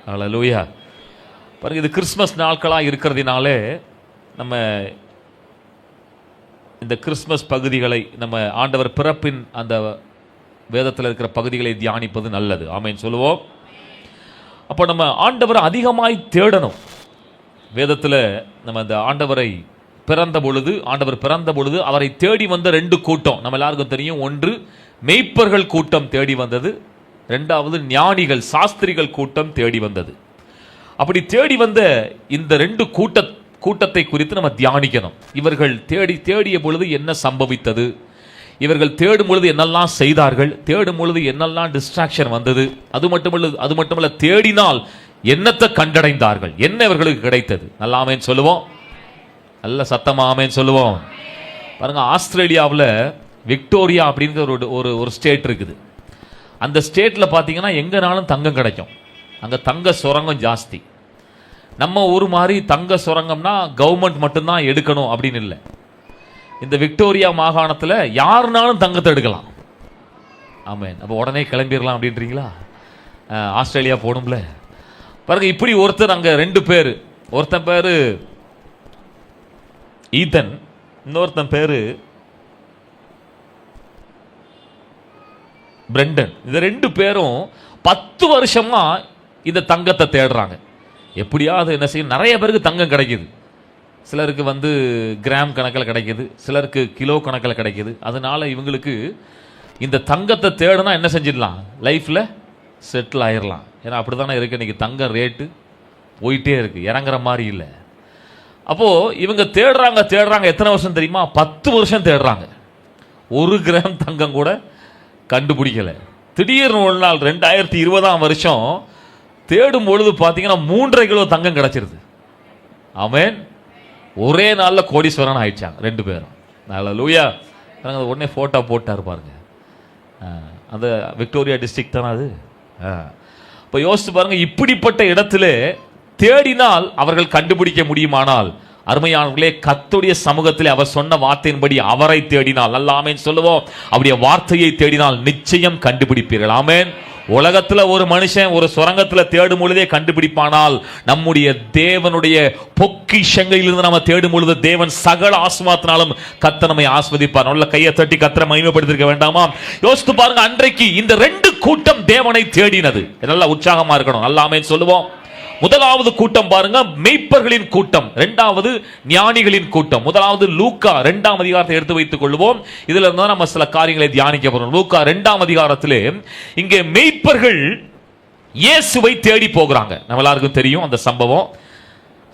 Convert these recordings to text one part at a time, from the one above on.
ஹல்லேலூயா. பாருங்க, இது கிறிஸ்மஸ் நாட்களாக இருக்கிறதுனாலே நம்ம இந்த கிறிஸ்மஸ் பகுதிகளை, நம்ம ஆண்டவர் பிறப்பின் அந்த வேதத்தில் இருக்கிற பகுதிகளை தியானிப்பது நல்லது. ஆமென் சொல்லுவோம். அப்போ நம்ம ஆண்டவரை அதிகமாய் தேடணும். வேதத்தில் நம்ம அந்த ஆண்டவர் பிறந்த பொழுது அவரை தேடி வந்த ரெண்டு கூட்டம் நம்ம எல்லாருக்கும் தெரியும். ஒன்று மேய்ப்பர்கள் கூட்டம் தேடி வந்தது, ரெண்டாவது ஞானிகள் சாஸ்திரிகள் கூட்டம் தேடி வந்தது. அப்படி தேடி வந்த இந்த ரெண்டு கூட்டத்தை குறித்து நம்ம தியானிக்கணும். இவர்கள் தேடிய பொழுது என்ன சம்பவித்தது, இவர்கள் தேடும் பொழுது என்னெல்லாம் செய்தார்கள், தேடும் பொழுது என்னெல்லாம் டிஸ்ட்ராக்ஷன் வந்தது, அது மட்டுமல்ல தேடினால் என்னத்தை கண்டடைந்தார்கள், என்ன இவர்களுக்கு கிடைத்தது. நல்லா ஆமென் சொல்லுவோம். நல்ல சத்தமா ஆமென் சொல்லுவோம். பாருங்க, ஆஸ்திரேலியாவில் விக்டோரியா அப்படிங்கிற ஒரு ஸ்டேட் இருக்குது. அந்த ஸ்டேட்ல பார்த்தீங்கன்னா எங்கனாலும் தங்கம் கிடைக்கும். அங்கே தங்க சுரங்கம் ஜாஸ்தி. நம்ம ஊர் மாதிரி தங்க சுரங்கம்னா கவர்மெண்ட் மட்டும்தான் எடுக்கணும் அப்படின்னு இல்லை. இந்த விக்டோரியா மாகாணத்தில் யாருனாலும் தங்கத்தை எடுக்கலாம். ஆமென். அப்போ உடனே கிளம்பிடலாம் அப்படின்றீங்களா? ஆஸ்திரேலியா போகணும்ல. பாருங்க, இப்படி ஒருத்தர் அங்கே ரெண்டு பேர், ஒருத்தன் பேர் ஈதன், இன்னொருத்தன் பேரு பிரெண்டன். இந்த ரெண்டு பேரும் 10 வருஷமா இந்த தங்கத்தை தேடுறாங்க. எப்படியாவது என்ன செய்யும், நிறைய பேருக்கு தங்கம் கிடைக்குது. சிலருக்கு கிராம் கணக்கில் கிடைக்குது, சிலருக்கு கிலோ கணக்கில் கிடைக்குது. அதனால இவங்களுக்கு இந்த தங்கத்தை தேடுனா என்ன செஞ்சிடலாம், லைஃப்ல செட்டில் ஆயிடலாம். ஏன்னா அப்படித்தானே இருக்கு இன்னைக்கு. தங்கம் ரேட்டு போயிட்டே இருக்கு, இறங்குற மாதிரி இல்லை. அப்போ இவங்க தேடுறாங்க. எத்தனை வருஷம் தெரியுமா? 10 வருஷம் தேடுறாங்க. 1 கிராம் தங்கம் கூட கண்டுபிடிக்கல. திடீர்னு ஒரு நாள் 2020ஆம் வருஷம் தேடும் பொழுது பார்த்தீங்கன்னா 3.5 கிலோ தங்கம் கிடைச்சிருது. ஆமென். ஒரே நாளில் கோடீஸ்வரன் ஆயிடுச்சாங்க ரெண்டு பேரும். ஹல்லேலூயா. உடனே போட்டோ போட்டார் பாருங்க. அந்த விக்டோரியா டிஸ்ட்ரிக்ட் தானே அது. இப்போ யோசிச்சு பாருங்க, இப்படிப்பட்ட இடத்துல தேடினால் அவர்கள் கண்டுபிடிக்க முடியுமானால், அருமையானவர்களே, கர்த்தருடைய சமூகத்தில் அவர் சொன்ன வார்த்தையின்படி அவரை தேடினால், நல்ல ஆமென் சொல்லுவோம், அவருடைய வார்த்தையை தேடினால் நிச்சயம் கண்டுபிடிப்பீர்கள். ஆமென். உலகத்துல ஒரு மனுஷன் ஒரு சுரங்கத்துல தேடும் பொழுதே கண்டுபிடிப்பானால், நம்முடைய தேவனுடைய பொக்கிஷங்களிலிருந்து நம்ம தேடும் பொழுது தேவன் சகல ஆசீர்வாதத்தினாலும் கர்த்தர் நம்மை ஆசீர்வதிப்பார். நல்ல கையை தட்டி கர்த்தரை மகிமைப்படுத்திருக்க வேண்டாமா? யோசித்து பாருங்க, அன்றைக்கு இந்த ரெண்டு கூட்டம் தேவனை தேடினது. நல்லா உற்சாகமா இருக்கணும். நல்ல ஆமென் சொல்லுவோம். முதலாவது கூட்டம் பாருங்க, மேய்ப்பர்களின் கூட்டம். இரண்டாவது ஞானிகளின் கூட்டம். முதலாவது லூக்கா 2ஆம் அதிகாரத்தை எடுத்து வைத்துக் கொள்வோம். இதுல இருந்தா நம்ம சில காரியங்களை தியானிக்க போறோம். லூக்கா 2ஆம் அதிகாரத்திலே இங்கே மேய்ப்பர்கள் இயேசுவை தேடி போகிறாங்க. நம்ம எல்லாருக்கும் தெரியும் அந்த சம்பவம்.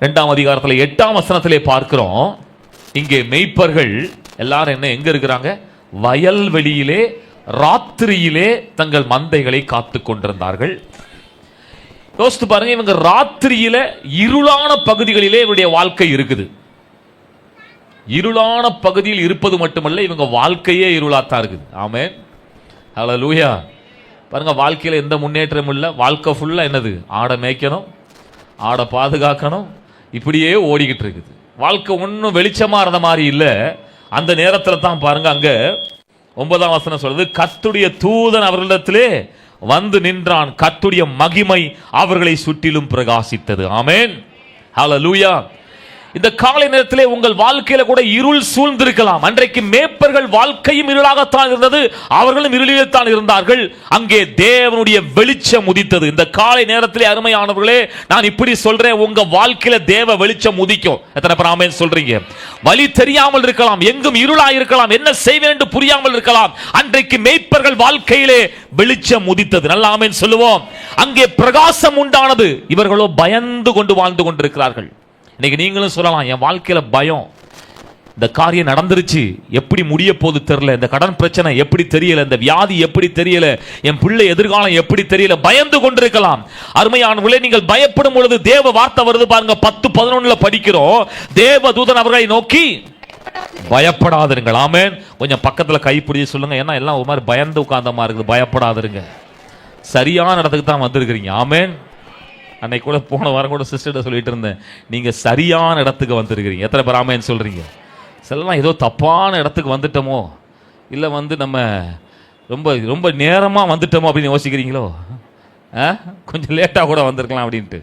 2ஆம் அதிகாரத்தில் 8ஆம் வசனத்திலே பார்க்கிறோம். இங்கே மேய்ப்பர்கள் எல்லாரும் எங்க இருக்கிறாங்க? வயல்வெளியிலே ராத்திரியிலே தங்கள் மந்தைகளை காத்து கொண்டிருந்தார்கள். யோசித்து பாருங்க, இவங்க ராத்திரியில இருளான பகுதிகளிலே இவருடைய வாழ்க்கை இருக்குது. இருளான பகுதியில் இருப்பது மட்டுமல்ல, இவங்க வாழ்க்கையே இருளாத்தான் இருக்குது. ஆமென். ஹல்லேலூயா. பாருங்க, வாழ்க்கையில எந்த முன்னேற்றமும் இல்லை. வாழ்க்கை ஃபுல்லா என்னது? ஆடை மேய்க்கணும், ஆடை பாதுகாக்கணும், இப்படியே ஓடிக்கிட்டு இருக்குது. வாழ்க்கை ஒன்றும் வெளிச்சமா இருந்த மாதிரி இல்லை. அந்த நேரத்தில் தான் பாருங்க, அங்க 9ஆம் வசனம் சொல்றது, கர்த்தருடைய தூதன் அவர்களிடத்திலே வந்து நின்றான், கர்த்தருடைய மகிமை அவர்களை சுற்றிலும் பிரகாசித்தது. ஆமென். ஹல்லேலூயா. இந்த காலை நேரத்திலே உங்கள் வாழ்க்கையில கூட இருள் சூழ்ந்திருக்கலாம். அன்றைக்கு மேய்ப்பர்கள் வாழ்க்கையும் இருளாகத்தான் இருந்தது, அவர்களும் இருளில் தான் இருந்தார்கள். அங்கே தேவனுடைய வெளிச்சம் உதித்தது. இந்த காலை நேரத்திலே அருமையானவர்களே, நான் இப்படி சொல்றேன், உங்க வாழ்க்கையில தேவ வெளிச்சம் உதிக்கும். எத்தனை பேர் ஆமென் சொல்றீங்க? வழி தெரியாமல் இருக்கலாம், எங்கும் இருளாக இருக்கலாம், என்ன செய்வேன் என்று புரியாமல் இருக்கலாம். அன்றைக்கு மேய்ப்பர்கள் வாழ்க்கையிலே வெளிச்சம் உதித்தது. நல்ல ஆமென் சொல்லுவோம். அங்கே பிரகாசம் உண்டானது. இவர்களோ பயந்து கொண்டு வாழ்ந்து கொண்டிருக்கிறார்கள். இன்னைக்கு நீங்களும் சொல்லலாம், என் வாழ்க்கையில பயம், இந்த காரியம் நடந்துருச்சு, எப்படி முடிய போது தெரியல, இந்த கடன் பிரச்சனை எப்படி தெரியல, இந்த வியாதி எப்படி தெரியல, என் பிள்ளை எதிர்காலம் எப்படி தெரியல, பயந்து கொண்டிருக்கலாம். அருமையானவர்களே, நீங்கள் பயப்படும் பொழுது தேவ வார்த்தை வருது பாருங்க. 10:11 படிக்கிறோம், தேவ தூதன் அவர்களை நோக்கி பயப்படாதிருங்கள். ஆமென். கொஞ்சம் பக்கத்துல கைப்பிடிச்சு சொல்லுங்க, ஏன்னா எல்லாம் ஒரு மாதிரி பயந்து உட்கார்ந்த மாதிரி இருக்குது. பயப்படாதிருங்க, சரியான இடத்துக்கு தான் வந்திருக்கிறீங்க. ஆமென். அன்னைக்கு கூட போன வாரம் கூட சிஸ்டர்கிட்ட சொல்லிட்டு இருந்தேன், நீங்க சரியான இடத்துக்கு வந்திருக்கிறீங்க. எத்தனை பேர் ஆமென் சொல்றீங்க? சிலலாம் ஏதோ தப்பான இடத்துக்கு வந்துட்டோமோ, இல்லை நம்ம ரொம்ப ரொம்ப நேரமாக வந்துட்டோமோ அப்படின்னு யோசிக்கிறீங்களோ? கொஞ்சம் லேட்டாக கூட வந்திருக்கலாம் அப்படின்ட்டு.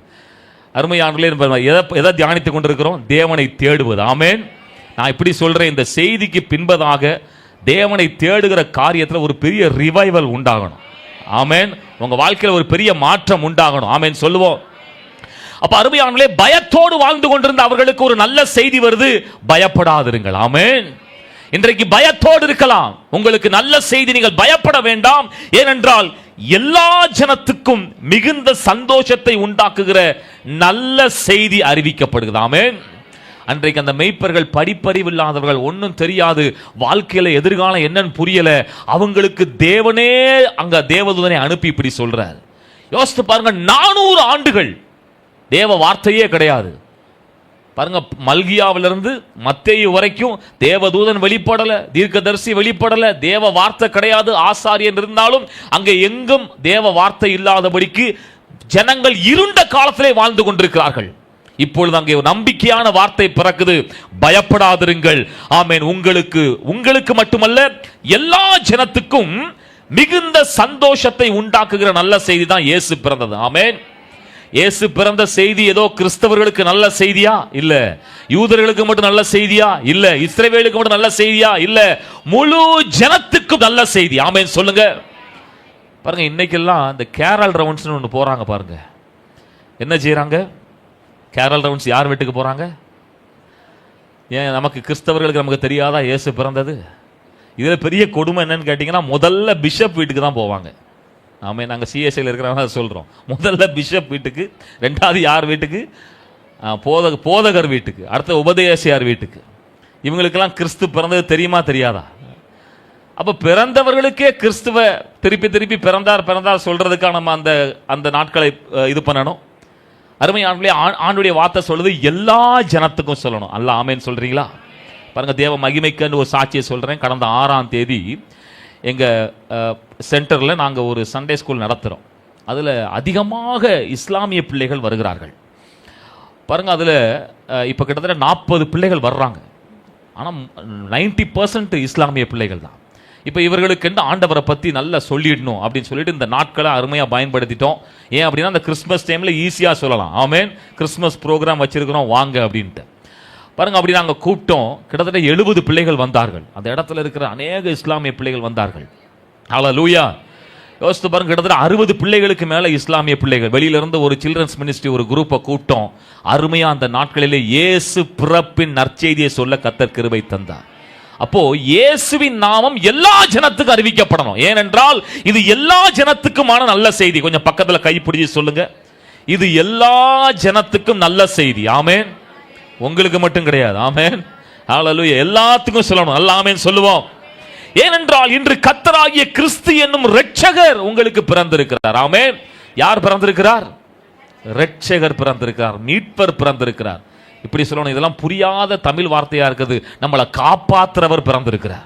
அருமையானவர்களே, எதை தியானித்து கொண்டிருக்கிறோம்? தேவனை தேடுவது. ஆமென். நான் இப்படி சொல்றேன், இந்த செய்திக்கு பின்பதாக தேவனை தேடுகிற காரியத்தில் ஒரு பெரிய ரிவைவல் உண்டாகணும். ஆமென். உங்க வாழ்க்கையில் ஒரு பெரிய மாற்றம் உண்டாகணும். ஆமென் சொல்லுவோம். அப்ப அருமையானவர்களே, பயத்தோடு வாழ்ந்து கொண்டிருந்த அவர்களுக்கு ஒரு நல்ல செய்தி வருது, பயப்படாதிருங்கள். ஆமென். இன்றைக்கு பயத்தோடு இருக்கலாம், உங்களுக்கு நல்ல செய்தி, நீங்கள் பயப்பட வேண்டாம். ஏனென்றால் எல்லா ஜனத்துக்கும் மிகுந்த சந்தோஷத்தை உண்டாக்குகிற நல்ல செய்தி அறிவிக்கப்படுகிறது. ஆமென். அன்றைக்கு அந்த மெய்ப்பர்கள் படிப்பறிவு இல்லாதவர்கள், ஒன்றும் தெரியாது, வாழ்க்கையில எதிர்காலம் என்னன்னு புரியல, அவங்களுக்கு தேவனே அங்க தேவதூதனை அனுப்பி இப்படி சொல்றார். யோசித்து பாருங்க, 400 ஆண்டுகள் தேவ வார்த்தையே கிடையாது. பாருங்க, மல்கியாவிலிருந்து மத்தேயு வரைக்கும் தேவதூதன் வெளிப்படல, தீர்க்கதரிசி வெளிப்படல, தேவ வார்த்தை கிடையாது. ஆசாரியன் இருந்தாலும் அங்கே எங்கும் தேவ வார்த்தை இல்லாதபடிக்கு ஜனங்கள் இருண்ட காலத்திலே வாழ்ந்து கொண்டிருக்கிறார்கள். இப்பொழுது அங்கே நம்பிக்கையான வார்த்தை பிறக்குது, பயப்படாதிருங்கள். ஆமென். உங்களுக்கு மட்டுமல்ல, எல்லா ஜனத்துக்கும் மிகுந்த சந்தோஷத்தை உண்டாக்குகிற நல்ல செய்தி தான் இயேசு பிறந்தது. ஆமென். இயேசு பிறந்த செய்தி ஏதோ கிறிஸ்தவர்களுக்கு நல்ல செய்தியா? இல்ல. யூதர்களுக்கு மட்டும் நல்ல செய்தியா? இல்ல. இஸ்ரவேலுக்கு மட்டும் நல்ல செய்தியா? இல்ல. முழு ஜனத்துக்கும் நல்ல செய்தி. ஆமென் சொல்லுங்க. பாருங்க, இன்னைக்கெல்லாம் இந்த கேரல் ரவுண்ட்ஸ் ஒன்று போறாங்க. பாருங்க என்ன செய்யறாங்க. கேரல் ரவுண்ட்ஸ் யார் வீட்டுக்கு போறாங்க? ஏன் நமக்கு கிறிஸ்தவர்களுக்கு நமக்கு தெரியாதா இயேசு பிறந்தது? இதுல பெரிய கொடுமை என்னன்னு கேட்டீங்கன்னா, முதல்ல பிஷப் வீட்டுக்கு தான் போவாங்க. நாம நாங்கள் சிஎஸ்ஐயில் இருக்கிறவங்க சொல்கிறோம், முதல்ல பிஷப் வீட்டுக்கு, ரெண்டாவது யார் வீட்டுக்கு? போதகர் வீட்டுக்கு, அடுத்த உபதேசியார் வீட்டுக்கு. இவங்களுக்கெல்லாம் கிறிஸ்து பிறந்தது தெரியுமா தெரியாதா? அப்போ பிறந்தவர்களுக்கே கிறிஸ்துவ திருப்பி திருப்பி பிறந்தார் சொல்றதுக்காக நம்ம அந்த நாட்களை இது பண்ணணும். அருமையானவர்களே, ஆண்டுடைய வார்த்தை சொல்லுது, எல்லா ஜனத்துக்கும் சொல்லணும். அல்ல ஆமேன்னு சொல்றீங்களா? பாருங்க, தேவ மகிமைக்குன்னு ஒரு சாட்சியை சொல்றேன். கடந்த 6ஆம் தேதி எங்கள் சென்டரில் நாங்கள் ஒரு சண்டே ஸ்கூல் நடத்துகிறோம். அதில் அதிகமாக இஸ்லாமிய பிள்ளைகள் வருகிறார்கள். பாருங்கள், அதில் இப்போ கிட்டத்தட்ட 40 பிள்ளைகள் வர்றாங்க. ஆனால் 90% இஸ்லாமிய பிள்ளைகள் தான். இப்போ இவர்களுக்கு என்ன ஆண்டவரை பற்றி நல்லா சொல்லிடணும் அப்படின்னு சொல்லிட்டு இந்த நாட்களை அருமையாக பயன்படுத்திட்டோம். ஏன் அப்படின்னா, அந்த கிறிஸ்மஸ் டைமில் ஈஸியாக சொல்லலாம், ஆமென், கிறிஸ்மஸ் ப்ரோக்ராம் வச்சிருக்கிறோம் வாங்க அப்படின்ட்டு. பாருங்க, அப்படி நாங்கள் கூப்பிட்டோம். கிட்டத்தட்ட 70 பிள்ளைகள் வந்தார்கள். அந்த இடத்துல இருக்கிற அநேக இஸ்லாமிய பிள்ளைகள் வந்தார்கள். ஹல்லேலூயா. யோசித்து பாருங்க, கிட்டத்தட்ட 60 பிள்ளைகளுக்கு மேல இஸ்லாமிய பிள்ளைகள். வெளியிலிருந்து ஒரு சில்ட்ரன்ஸ் மினிஸ்ட்ரி ஒரு குரூப்பை கூப்பிட்டோம். அருமையா அந்த நாட்களிலே இயேசு பிறப்பின் நற்செய்தியை சொல்ல கர்த்தர் கிருபை தந்தார். அப்போ இயேசுவின் நாமம் எல்லா ஜனத்துக்கும் அறிவிக்கப்படணும். ஏனென்றால் இது எல்லா ஜனத்துக்குமான நல்ல செய்தி. கொஞ்சம் பக்கத்துல கைப்பிடிச்சு சொல்லுங்க, இது எல்லா ஜனத்துக்கும் நல்ல செய்தி. ஆமென். உங்களுக்கு மட்டும் கிடையாது. ஆமென். ஹல்லேலூயா. எல்லாத்துக்கும் சொல்லணும். அல்ல ஆமென் சொல்லுவோம். ஏனென்றால் இன்று கர்த்தராகிய கிறிஸ்து என்னும் இரட்சகர் உங்களுக்கு பிறந்திருக்கிறார். ஆமென். யார் பிறந்திருக்கிறார்? இரட்சகர் பிறந்திருக்கிறார், மீட்பர் பிறந்திருக்கிறார். இப்படி சொல்லணும். இதெல்லாம் புரியாத தமிழ் வார்த்தையா இருக்குது. நம்மளை காப்பாற்றுறவர் பிறந்திருக்கிறார்.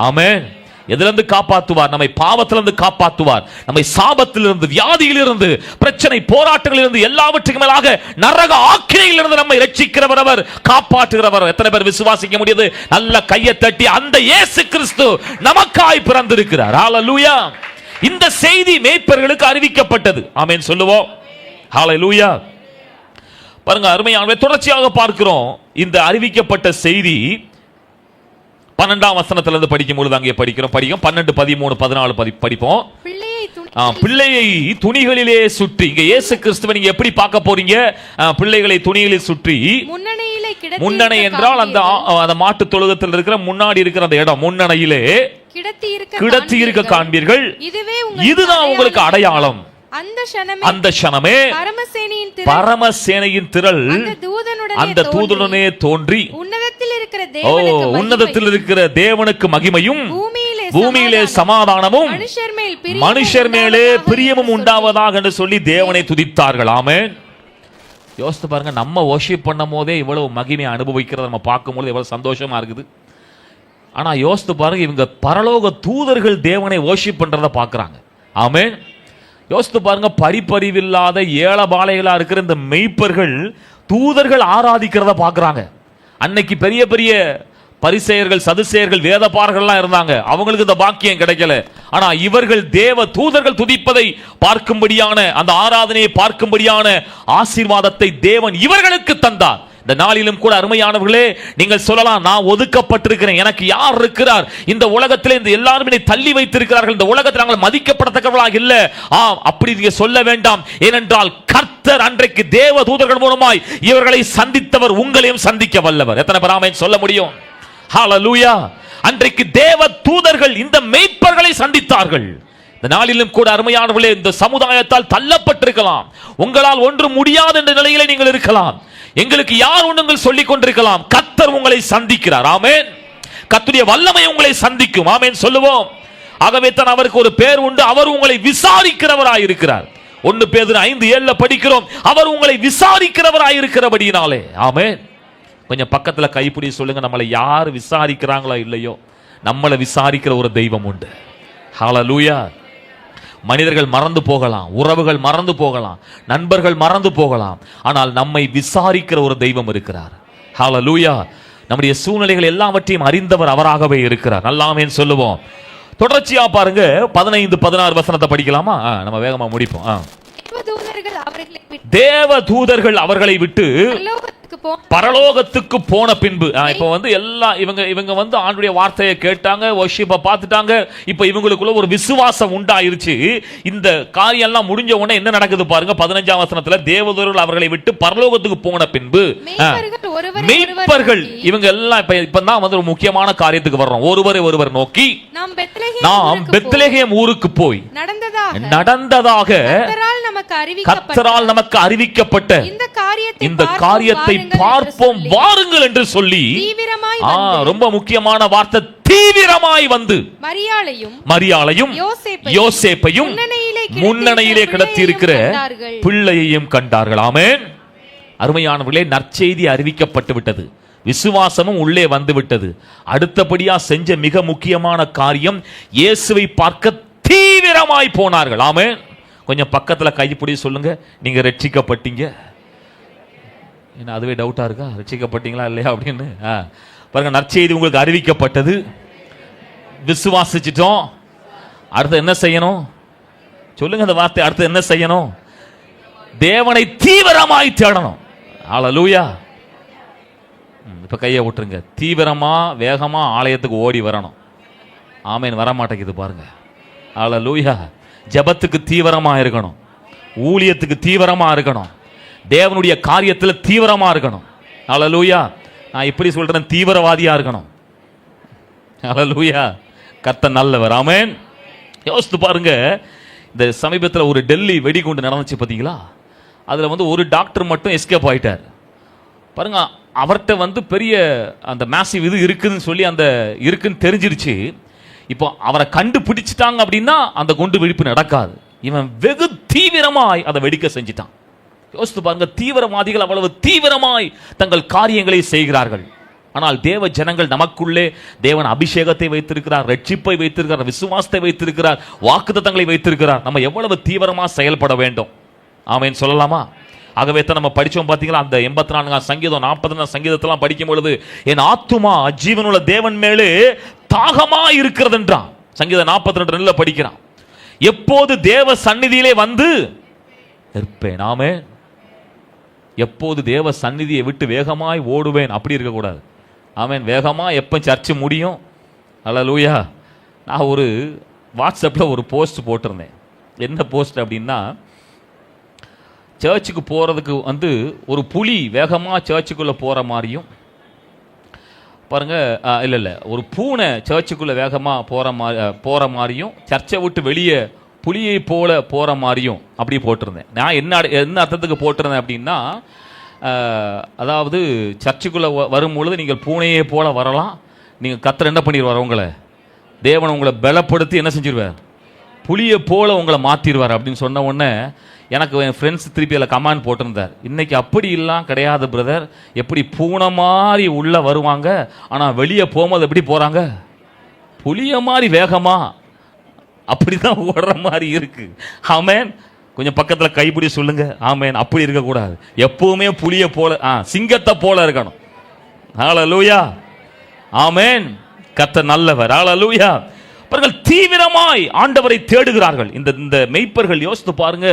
ஆமென். எதிலிருந்து காப்பாற்றுவார்? நம்மை பாவத்திலிருந்து காப்பாற்றுவார். நம்மை சாபத்திலிருந்து, வியாதியிலிருந்து, பிரச்சனை போராட்டங்களிலிருந்து, எல்லாவற்றுக்கும் மேலாக நரக ஆக்கினையிலிருந்து நம்மை ரட்சிக்கிறவர், அவர் காப்பாற்றுகிறவர். எத்தனை பேர் விசுவாசிக்க முடியுது? நல்ல கையை தட்டி, அந்த இயேசு கிறிஸ்து நமக்காய் பிறந்திருக்கிறார். ஹல்லேலூயா. இந்த செய்தி மேய்ப்பர்களுக்கு அறிவிக்கப்பட்டது. ஆமென் சொல்லுவோம். ஹல்லேலூயா. பாருங்க, அருமையானவர்களே, தொடர்ச்சியாக பார்க்கிறோம். இந்த அறிவிக்கப்பட்ட செய்தி 12ஆம் வசனத்திலிருந்து படிக்கும் பொழுது அங்கே படிக்கிறோம். 12, 13, 14 படிப்போம். பிள்ளையை துணிகளிலே சுற்றி, இங்க இயேசு கிறிஸ்துவை நீங்க எப்படி பார்க்க போறீங்க? பிள்ளைகளை துணிகளில் சுற்றி, முன்னணை என்றால் அந்த மாட்டு தொழுகத்தில் இருக்கிற முன்னாடி இருக்கிற அந்த இடம், முன்னணையிலே கிடத்தி இருக்க காண்பீர்கள். இதுதான் உங்களுக்கு அடையாளம். அந்த க்ஷணமே பரமசேனையின் திரள் அந்த தூதனுடனே தோன்றி, உன்னதத்தில் இருக்கிற தேவனுக்கு மகிமையும், பூமியிலே சமாதானமும், மனுஷர் மேலே பிரியமும் உண்டாவதாக என்று சொல்லி தேவனை துதித்தார்கள். ஆமென். யோசித்து பாருங்க, நம்ம வொர்ஷிப் பண்ணும் போதே இவ்வளவு மகிமை அனுபவிக்கிறத நம்ம பார்க்கும்போது எவ்வளவு சந்தோஷமா இருக்குது. ஆனா யோசித்து பாருங்க, இவங்க பரலோக தூதர்கள் தேவனை வொர்ஷிப் பண்றத பார்க்கறாங்க. ஆமென். யோசித்து பாருங்க, படிப்பறிவில்லாத ஏழபாளைகளா இருக்கிற இந்த மெய்ப்பர்கள் தூதர்கள் ஆராதிக்கிறத பார்க்கறாங்க. அன்னைக்கு பெரிய பெரிய பரிசேயர்கள், சதுசேயர்கள், வேதபாரகர்கள்லாம் இருந்தாங்க, அவங்களுக்கு இந்த பாக்கியம் கிடைக்கல. ஆனா இவர்கள் தேவ தூதர்கள் துதிப்பதை பார்க்கும்படியான, அந்த ஆராதனையை பார்க்கும்படியான ஆசீர்வாதத்தை தேவன் இவர்களுக்கு தந்தார். இந்த நாளிலும் கூட அருமையானவர்களே, நீங்கள் சொல்லலாம், நான் ஒதுக்கப்பட்டிருக்கிறேன், எனக்கு யார் இருக்கிறார் இந்த உலகத்திலே? இந்த எல்லாரும் என்னை தள்ளி வைத்திருக்கிறார்கள், இந்த உலகத்தில் நாங்கள் மதிக்கப்படத்தக்கவர்களாக இல்ல. அப்படி நீங்க சொல்ல வேண்டாம். ஏனென்றால் கர்த்தர் அன்றைக்கு தேவ தூதர்கள் மூலமாய் இவர்களை சந்தித்தவர் உங்களையும் சந்திக்க வல்லவர். எத்தனை பேர் ஆமென் சொல்ல முடியும்? ஹல்லேலூயா. அன்றைக்கு தேவ தூதர்கள் இந்த மேய்ப்பர்களை சந்தித்தார்கள். இந்த நாளிலும் கூட அருமையானவர்களே, இந்த சமுதாயத்தால் தள்ளப்பட்டிருக்கலாம், உங்களால் ஒன்றும் முடியாது என்ற நிலையிலே நீங்கள் இருக்கலாம், எங்களுக்கு யார் ஒன்றுங்கள் சொல்லிக் கொண்டிருக்கலாம். கர்த்தர் உங்களை சந்திக்கிறார். ஆமென். கர்த்தருடைய வல்லமை உங்களை சந்திக்கும். ஆமென் சொல்லுவோம். ஆகவே தான் அவருக்கு ஒரு பேர் உண்டு, அவர் உங்களை விசாரிக்கிறவராய் இருக்கிறார். 1 பேதுரு 5:7 படிக்கிறோம், அவர் உங்களை விசாரிக்கிறவராய் இருக்கிறபடியினாலே. ஆமென். கொஞ்சம் பக்கத்துல கைப்பிடி சொல்லுங்க, நம்மளை யார் விசாரிக்கிறாங்களோ இல்லையோ, நம்மளை விசாரிக்கிற ஒரு தெய்வம் உண்டு. ஹல்லேலூயா. மனிதர்கள் மறந்து போகலாம், உறவுகள் மறந்து போகலாம், நண்பர்கள் மறந்து போகலாம், ஆனால் நம்மை விசாரிக்கிற ஒரு தெய்வம் இருக்கிறார். ஹல்லேலூயா. நம்முடைய சூழ்நிலைகள் எல்லாவற்றையும் அறிந்தவர் அவராகவே இருக்கிறார். நல்லாமேன்னு சொல்லுவோம். தொடர்ச்சியா பாருங்க, 15-16 வசனத்தை படிக்கலாமா? நம்ம வேகமா முடிப்போம். தேவ தூதர்கள் அவர்களை விட்டு பரலோகத்துக்கு போன பின்பு, இப்ப வந்து எல்லாம் இவங்க வந்து ஆண்டுடைய வார்த்தையை கேட்டாங்க, வொர்ஷிப்பை பார்த்துட்டாங்க. இப்ப இவங்களுக்குள்ள ஒரு விசுவாசம் உண்டாயிருச்சு. இந்த காரியம் எல்லாம் முடிஞ்ச உடனே என்ன நடக்குது பாருங்க, 15ஆம் வசனத்துல, தேவதூதர்கள் அவர்களை விட்டு பரலோகத்துக்கு போன பின்பு மேய்ப்பர்கள் இவங்க எல்லாம் இப்பதான் வந்து ஒரு முக்கியமான காரியத்துக்கு வர்றோம். ஒருவர் நோக்கி நாம் பெத்லகேம் ஊருக்கு போய் நடந்ததாக கர்த்தரால் நமக்கு அறிவிக்கப்பட்ட இந்த காரியத்தை பார்ப்போம் வாருங்கள் என்று சொல்லி, ரொம்ப முக்கியமான வார்த்தை, தீவிரமாய் வந்து மரியாளையும் யோசேப்பையும் முன்னணியிலே கிடத்தி இருக்கிற பிள்ளையையும் கண்டார்கள். ஆமென். அருமையானவர்களே, நற்செய்தி அறிவிக்கப்பட்டு விட்டது, விசுவாசமும் உள்ளே வந்து விட்டது. அடுத்தபடியா செஞ்ச மிக முக்கியமான காரியம், இயேசுவை பார்க்க தீவிரமாய் போனார்கள். ஆமென். கொஞ்சம் பக்கத்துல கைப்பிடி சொல்லுங்க, நீங்க ரட்சிக்கப்பட்டீங்க. என்ன அதுவே டவுட்டா இருக்கா, ரட்சிக்கப்பட்டீங்களா இல்லையா அப்படின்னு? பாருங்க, நற்செய்தி உங்களுக்கு அறிவிக்கப்பட்டது, விசுவாசிச்சிட்டோம். அடுத்து என்ன செய்யணும் சொல்லுங்க அந்த வார்த்தை. அடுத்து என்ன செய்யணும்? தேவனை தீவிரமாய் தேடணும். ஹல்லேலூயா. இப்ப கையை விட்டுருங்க. தீவிரமா வேகமா ஆலயத்துக்கு ஓடி வரணும். ஆமென். வர மாட்டேங்குது பாருங்க. ஹல்லேலூயா. ஜெபத்துக்கு தீவிரமா இருக்கணும், ஊழியத்துக்கு தீவிரமா இருக்கணும், தேவனுடைய காரியத்தில் தீவிரமா இருக்கணும். ஹல்லேலூயா. நான் இப்படி சொல்றேன், தீவிரவாதியா இருக்கணும். ஹல்லேலூயா. கர்த்தர் நல்லவர். ஆமென். யோசித்து பாருங்க, இந்த சமீபத்தில் ஒரு டெல்லி வெடிகுண்டு நடந்துச்சு பார்த்தீங்களா? அதுல வந்து ஒரு டாக்டர் மட்டும் எஸ்கேப் ஆயிட்டார் பாருங்க. அவர்கிட்ட வந்து பெரிய அந்த மேசிவ் இது இருக்குன்னு சொல்லி அந்த இருக்குன்னு தெரிஞ்சிருச்சு. இப்போ அவரை கண்டுபிடிச்சிட்டாங்க அப்படின்னா அந்த குண்டு வெடிப்பு நடக்காது. இவன் வெகு தீவிரமாய் அதை வெடிக்க செஞ்சிட்டான். யோசித்து பாருங்க, தீவிரவாதிகள் அவ்வளவு தீவிரமாய் தங்கள் காரியங்களை செய்கிறார்கள். ஆனால் தேவ ஜனங்கள் நமக்குள்ளே தேவன் அபிஷேகத்தை வைத்திருக்கிறார், ரட்சிப்பை வைத்திருக்கிறார், விசுவாசத்தை வைத்திருக்கிறார், வாக்குத்தத்தங்களை வைத்திருக்கிறார். நம்ம எவ்வளவு தீவிரமா செயல்பட வேண்டும். ஆமென் சொல்லலாமா? ஆகவே தான் நம்ம படிச்சோம் பாத்தீங்களா, அந்த 84ஆம் சங்கீதம் 40ஆம் சங்கீதத்தெல்லாம் படிக்கும் பொழுது, என் ஆத்துமா ஜீவனுள்ள தேவன் மேலே தாகமா இருக்கிறது என்றான். சங்கீதம் 42 படிக்கிறான். எப்போது தேவ சந்நிதியிலே வந்து இருப்பேன். ஆமென். எப்போது தேவ சந்நிதியை விட்டு வேகமாய் ஓடுவேன், அப்படி இருக்கக்கூடாது. ஆமென். வேகமா எப்போ சர்ச்சு முடியும். ஹல்லேலூயா. நான் ஒரு வாட்ஸ்அப்பில் ஒரு போஸ்ட் போட்டிருந்தேன். என்ன போஸ்ட் அப்படின்னா, சர்ச்சுக்கு போகிறதுக்கு வந்து ஒரு புலி வேகமாக சர்ச்சுக்குள்ளே போகிற மாதிரியும் பாருங்க, இல்லை ஒரு பூனை சர்ச்சுக்குள்ளே வேகமாக போகிற மாதிரியும், சர்ச்சை விட்டு வெளியே புலியை போல போகிற மாதிரியும் அப்படி போட்டிருந்தேன். நான் என்ன அர்த்தத்துக்கு போட்டிருந்தேன் அப்படின்னா, அதாவது சர்ச்சுக்குள்ளே வரும்பொழுது நீங்கள் பூனையை போல வரலாம், நீங்கள் கர்த்தர் என்ன பண்ணிடுவார், உங்களை தேவன் உங்களை பலப்படுத்தி என்ன செஞ்சிருவார், புலியை போல உங்களை மாற்றிடுவார் அப்படின்னு சொன்ன உடனே எனக்கு என் ஃப்ரெண்ட்ஸ் திருப்பி அதில் கமெண்ட் போட்டிருந்தார், இன்னைக்கு அப்படி எல்லாம் கிடையாது பிரதர், எப்படி பூனை மாதிரி உள்ளே வருவாங்க, ஆனால் வெளியே போகும்போது எப்படி போகிறாங்க, புலிய மாதிரி வேகமா அப்படிதான் ஓடுற மாதிரி இருக்கு. ஆமென். கொஞ்சம் பக்கத்தில் கைப்பிடி சொல்லுங்க. ஆமென். அப்படி இருக்கக்கூடாது, எப்பவுமே புலிய போல சிங்கத்தை போல இருக்கணும். ஹல்லேலூயா. ஆமென். கர்த்தர் நல்லவர். ஹalleluya. அவர்கள் தீவிரமாய் ஆண்டவரை தேடுகிறார்கள். இந்த மெய்ப்பர்கள் யோசித்து பாருங்க,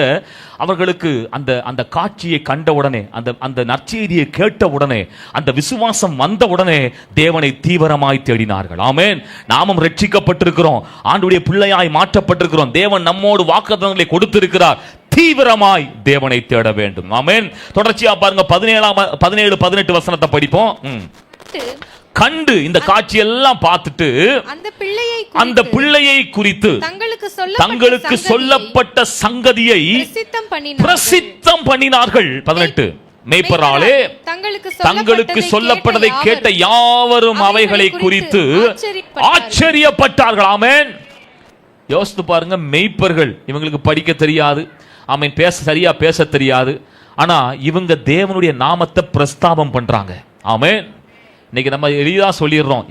அவர்களுக்கு அந்த காட்சியை கண்ட உடனே, அந்த நற்செய்தியை கேட்ட உடனே, அந்த விசுவாசம் வந்த உடனே தேவனை தீவிரமாய் தேடினார்கள். ஆமென். நாமும் ரட்சிக்கப்பட்டிருக்கிறோம், ஆண்டவருடைய பிள்ளையாய் மாற்றப்பட்டிருக்கிறோம், தேவன் நம்மோடு வாக்குத்தத்தங்களை கொடுத்திருக்கிறார். தீவிரமாய் தேவனை தேட வேண்டும். ஆமென். தொடர்ச்சியா பாருங்க, 17-18 வசனத்தை படிப்போம். கண்டு இந்த காட்சி எல்லாம் பார்த்துட்டு அந்த பிள்ளையை குறித்து தங்களுக்கு சொல்லப்பட்ட சங்கதியை பிரசித்தம் பண்ணினார்கள். 18 மேய்ப்பராலே தங்களுக்கு சொல்லப்பட்டதை கேட்ட யாவரும் அவைகளை குறித்து ஆச்சரியப்பட்டார்கள். ஆமென். யோசித்து பாருங்க, மெய்ப்பர்கள், இவங்களுக்கு படிக்க தெரியாது, ஆமென், சரியா பேச தெரியாது, ஆனா இவங்க தேவனுடைய நாமத்தை பிரஸ்தாபம் பண்றாங்க. ஆமென். இன்னைக்கு நம்ம எளிதாக சொல்லிடுறோம்,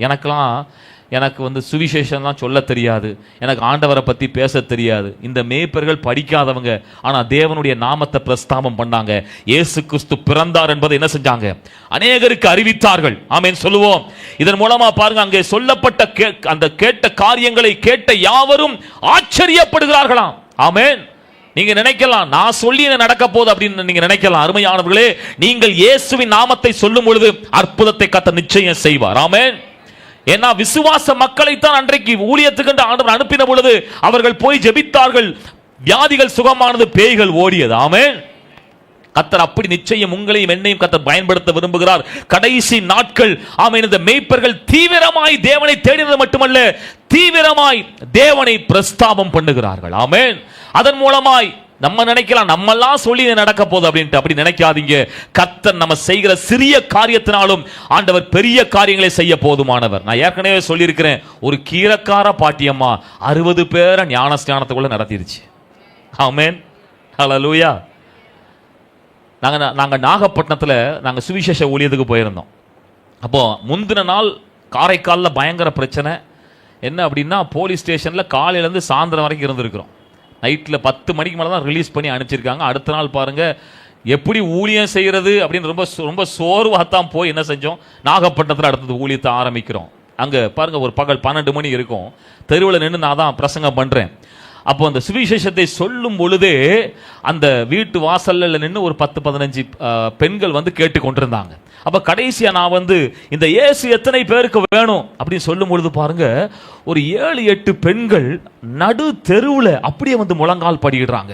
எனக்கு வந்து சுவிசேஷம்லாம் சொல்ல தெரியாது, எனக்கு ஆண்டவரை பற்றி பேச தெரியாது. இந்த மேய்ப்பர்கள் படிக்காதவங்க, ஆனால் தேவனுடைய நாமத்தை பிரஸ்தாபம் பண்ணாங்க. இயேசு கிறிஸ்து பிறந்தார் என்பதை என்ன செஞ்சாங்க? அநேகருக்கு அறிவித்தார்கள். ஆமென் சொல்லுவோம். இதன் மூலமா பாருங்க, அங்கே சொல்லப்பட்ட அந்த கேட்ட காரியங்களை கேட்ட யாவரும் ஆச்சரியப்படுகிறார்களாம். ஆமென். நீங்க நினைக்கலாம், நான் சொல்லி நடக்க போகுது அப்படின்னு நீங்க நினைக்கலாம். அருமையானவர்களே, நீங்கள் இயேசுவின் நாமத்தை சொல்லும் பொழுது அற்புதத்தை கர்த்தர் நிச்சயம் செய்வார். ஆமென். ஏன்னா விசுவாச மக்களை தான் அன்றைக்கு ஊழியத்துக்கு ஆண்டவர் அனுப்பின பொழுது அவர்கள் போய் ஜெபித்தார்கள், வியாதிகள் சுகமானது, பேய்கள் ஓடியது. ஆமென். கர்த்தர் அப்படி நிச்சயம் உங்களையும் என்னையும் கர்த்தர் பயன்படுத்த விரும்புகிறார். கடைசி நாட்கள், ஆமென், இந்த மேய்ப்பர்கள் தீவிரமாய் தேவனை தேடினது மட்டுமல்ல, தீவிரமாய் தேவனை பிரஸ்தாபம் பண்ணுகிறார்கள். ஆமென். அதன் மூலமாய் நம்ம நினைக்கலாம், நம்மெல்லாம் சொல்லி நடக்க போகுது அப்படின்ட்டு. அப்படி நினைக்காதீங்க. கர்த்தர் நம்ம செய்கிற சிறிய காரியத்தினாலும் ஆண்டவர் பெரிய காரியங்களை செய்ய போதுமானவர். நான் ஏற்கனவே சொல்லியிருக்கிறேன், ஒரு கீரக்கார பாட்டியம்மா 60 பேரை ஞானஸ்நானத்துக்குள்ள நடத்திருச்சு. ஆமென். ஹல்லேலூயா. நாங்கள் நாகப்பட்டினத்தில் நாங்கள் சுவிசேஷ ஊழியத்துக்கு போயிருந்தோம். அப்போ முந்தின நாள் காரைக்காலில் பயங்கர பிரச்சனை. என்ன அப்படின்னா, போலீஸ் ஸ்டேஷனில் காலையிலேருந்து சாயந்தரம் வரைக்கும் இருந்திருக்கிறோம். நைட்டில் 10 மணிக்கு மேலே தான் ரிலீஸ் பண்ணி அனுப்பிச்சிருக்காங்க. அடுத்த நாள் பாருங்கள், எப்படி ஊழியம் செய்கிறது அப்படின்னு ரொம்ப ரொம்ப சோர்வாகத்தான் போய் என்ன செஞ்சோம், நாகப்பட்டினத்தில் அடுத்தது ஊழியத்தை ஆரம்பிக்கிறோம். அங்கே பாருங்கள், ஒரு பகல் 12 மணி இருக்கும். தெருவில் நின்று நான் தான் பிரசங்கம் பண்ணுறேன். அப்போ அந்த சுவிசேஷத்தை சொல்லும் பொழுதே அந்த வீட்டு வாசல்ல நின்று ஒரு 10-15 பெண்கள் வந்து கேட்டு கொண்டிருந்தாங்க. அப்போ கடைசியாக நான் வந்து இந்த இயேசு எத்தனை பேருக்கு வேணும் அப்படின்னு சொல்லும் பொழுது பாருங்க, ஒரு 7-8 பெண்கள் நடு தெருவில் அப்படியே வந்து முழங்கால் படிக்கிறாங்க.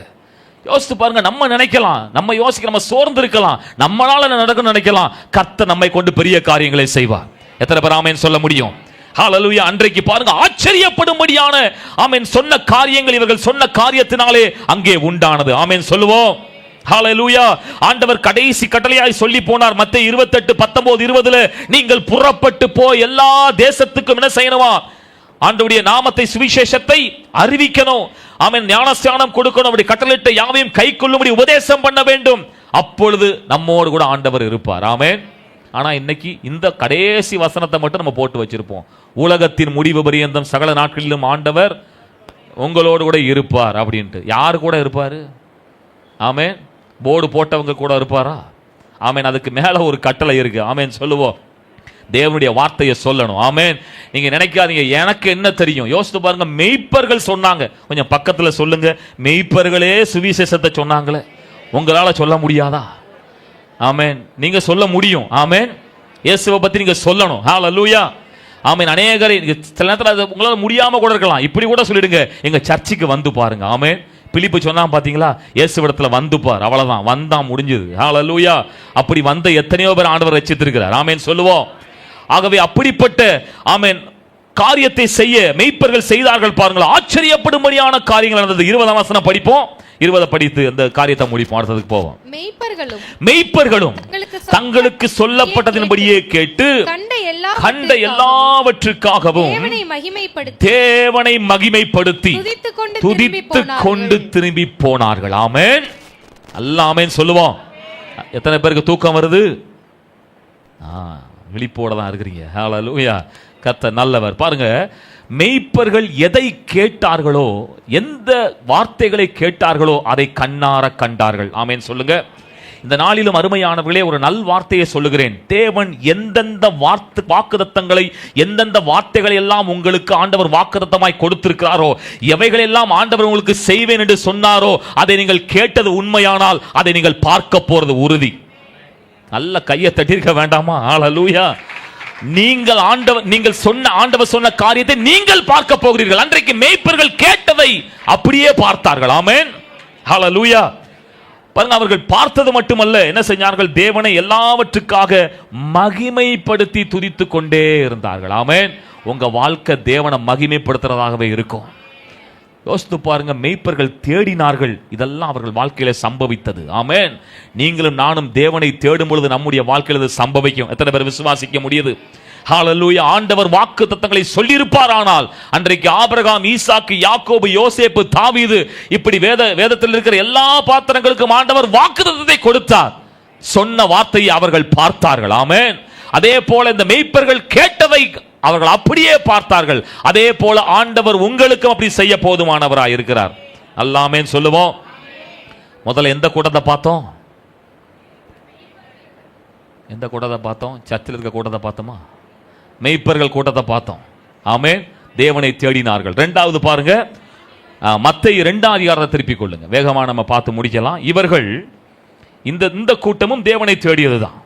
யோசித்து பாருங்க, நம்ம நினைக்கலாம், நம்ம யோசிக்க, நம்ம சோர்ந்து இருக்கலாம், நம்மளால நடக்கும் நினைக்கலாம். கர்த்தர் நம்மை கொண்டு பெரிய காரியங்களை செய்வார். எத்தனை பேர் ஆமென் சொல்ல முடியும்? ஹல்லேலூயா. அன்றைக்கு பாருங்க, ஆச்சரியப்படும்படியான ஆமென் சொன்ன காரியங்கள் இவர்கள் சொன்ன காரியத்தினாலே அங்கே உண்டானது. ஆமென் சொல்லுவோம். ஹல்லேலூயா. ஆண்டவர் கடைசி கட்டளையாய் சொல்லி போனார். மத்தேயு 28:19-20 நீங்கள் புறப்பட்டு போய் எல்லா தேசத்துக்கும் என்ன செய்யணுமா? ஆண்டவருடைய நாமத்தை, சுவிசேஷத்தை அறிவிக்கணும். ஆமென். ஞானஸ்நானம் கொடுக்கணும். அப்படி கட்டளையிட்ட யாவையும் கைக்கொள்ளும்படி உபதேசம் பண்ண வேண்டும். அப்பொழுது நம்மோடு கூட ஆண்டவர் இருப்பார். ஆமென். ஆனா இன்னைக்கு இந்த கடைசி வசனத்தை மட்டும் நம்ம போட்டு வச்சிருப்போம். உலகத்தின் முடிவு பரியந்தம் சகல நாட்களிலும் ஆண்டவர் உங்களோடு கூட இருப்பார் அப்படின்ட்டு. யாரு கூட இருப்பாரு? ஆமென். போர்டு போட்டவங்க கூட இருப்பாரா? ஆமென். அதுக்கு மேல ஒரு கட்டளை இருக்கு. ஆமென் சொல்லுவோம். தேவனுடைய வார்த்தையை சொல்லணும். ஆமென். நீங்க நினைக்காதீங்க, எனக்கு என்ன தெரியும். யோசித்து பாருங்க, மெய்ப்பர்கள் சொன்னாங்க. கொஞ்சம் பக்கத்துல சொல்லுங்க, மெய்ப்பர்களே சுவிசேஷத்தை சொன்னாங்களே, உங்களால சொல்ல முடியாதா? ஆமென். நீங்க சொல்ல முடியும். ஆமென். இயேசுவை பத்தி நீங்க சொல்லணும். ஹல்லேலூயா. ஆமென். அநேகரை சில நேரத்தில் உங்களால முடியாம கூட இருக்கலாம். இப்படி கூட சொல்லிடுங்க, எங்க சர்ச்சுக்கு வந்து பாருங்க. ஆமென். பிலிப்பு சொன்னா பாத்தீங்களா, இயேசுவிடத்துல வந்து பார், அவ்வளவுதான், வந்தா முடிஞ்சது. ஹல்லேலூயா. அப்படி வந்த எத்தனையோ பேர் ஆண்டவர் ரட்சித்திருக்கிறார். ஆமென் சொல்லுவோம். ஆகவே அப்படிப்பட்ட ஆமென் காரியத்தை செய்ய மெய்ப்பர்கள் செய்தார்கள். பாருங்கள், ஆச்சரியப்படும்படியான காரியங்கள் நடந்தது. 20ஆம் வசனம் படிப்போம். 20 படித்து அந்த காரியத்தை முடிப்போம். அடுத்ததுக்கு போவோம். மெய்ப்பர்களும் தங்களுக்கு சொல்லப்பட்டதின்படியே கேட்டு கண்ட எல்லாவற்றுக்காகவும் தேவனை மகிமைப்படுத்தி துதித்து கொண்டு திரும்பி போனார்கள். ஆமென். ஆமென் சொல்லுவோம். எத்தனை பேருக்கு தூக்கம் வருது? விழிப்போட தான் இருக்கிறீங்க. ஹல்லேலூயா. கர்த்தர் நல்லவர். பாருங்க, மெய்ப்பர்கள் எதை கேட்டார்களோ, எந்த வார்த்தைகளை கேட்டார்களோ அதை கண்ணார கண்டார்கள். ஆமென் சொல்லுங்க. இந்த நாளிலும் அருமையானவர்களே ஒரு நல் வார்த்தையை சொல்லுகிறேன். தேவன் எந்தெந்த வாக்குத்தத்தங்களை, எந்தெந்த வார்த்தைகளை எல்லாம் உங்களுக்கு ஆண்டவர் வாக்குத்தத்தமாய் கொடுத்திருக்கிறாரோ, எவைகளெல்லாம் ஆண்டவர் உங்களுக்கு செய்வேன் என்று சொன்னாரோ, அதை நீங்கள் கேட்டது உண்மையானால் அதை நீங்கள் பார்க்க போறது உறுதி. நல்ல கையை தட்டிருக்க வேண்டாமா? ஹல்லேலூயா. நீங்கள் சொன்ன ஆண்டவர் சொன்ன காரியத்தை நீங்கள் பார்க்க போகிறீர்கள். அன்றைக்கு மேய்ப்பர்கள் கேட்டதை அப்படியே பார்த்தார்கள். ஆமென், ஹல்லேலூயா. பாருங்க, அவர்கள் பார்த்தது மட்டுமல்ல, என்ன செஞ்சார்கள்? தேவனை எல்லாவற்றுக்காக மகிமைப்படுத்தி துதித்துக் கொண்டே இருந்தார்கள். ஆமென். உங்க வாழ்க்கை தேவனை மகிமைப்படுத்துறதாகவே இருக்கும். யோசித்து பாருங்க, மேய்ப்பர்கள் தேடினார்கள். இதெல்லாம் அவர்கள் வாழ்க்கையில சம்பவித்தது. ஆமென். நீங்களும் நானும் தேவனை தேடும் பொழுது நம்முடைய வாழ்க்கையில் இது சம்பவிக்கும். எத்தனை பேர் விசுவாசிக்க முடியுது? ஹல்லேலூயா. ஆண்டவர் வாக்குத்தத்தங்களை சொல்லியிருப்பார். ஆனால் அன்றைக்கு ஆபிரகாம், ஈசாக்கு, யாக்கோபு, யோசேப்பு, தாவீது, இப்படி வேதத்தில் இருக்கிற எல்லா பாத்திரங்களுக்கும் ஆண்டவர் வாக்குத்தத்தத்தை கொடுத்தார். சொன்ன வார்த்தையை அவர்கள் பார்த்தார்கள். ஆமென். அதே போல இந்த மேய்ப்பர்கள் கேட்டதை அவர்கள் அப்படியே பார்த்தார்கள். அதே போல ஆண்டவர் உங்களுக்கும் அப்படி செய்ய போதுமானவராய் இருக்கிறார். அல்லாமேன் சொல்லுவோம். முதல்ல எந்த கூட்டத்தை பார்த்தோம்? எந்த கூட்டத்தை பார்த்தோம்? சர்ச்சில் இருக்க கூட்டத்தை பார்த்தோமா? மேய்ப்பர்கள் கூட்டத்தை பார்த்தோம். ஆமென். தேவனை தேடினார்கள். இரண்டாவது பாருங்க, மத்தேயு 2ஆம் அதிகாரத்தை திருப்பிக் கொள்ளுங்க. வேகமா நம்ம பார்த்து முடிக்கலாம். இவர்கள் இந்த கூட்டமும் தேவனை தேடியதுதான்.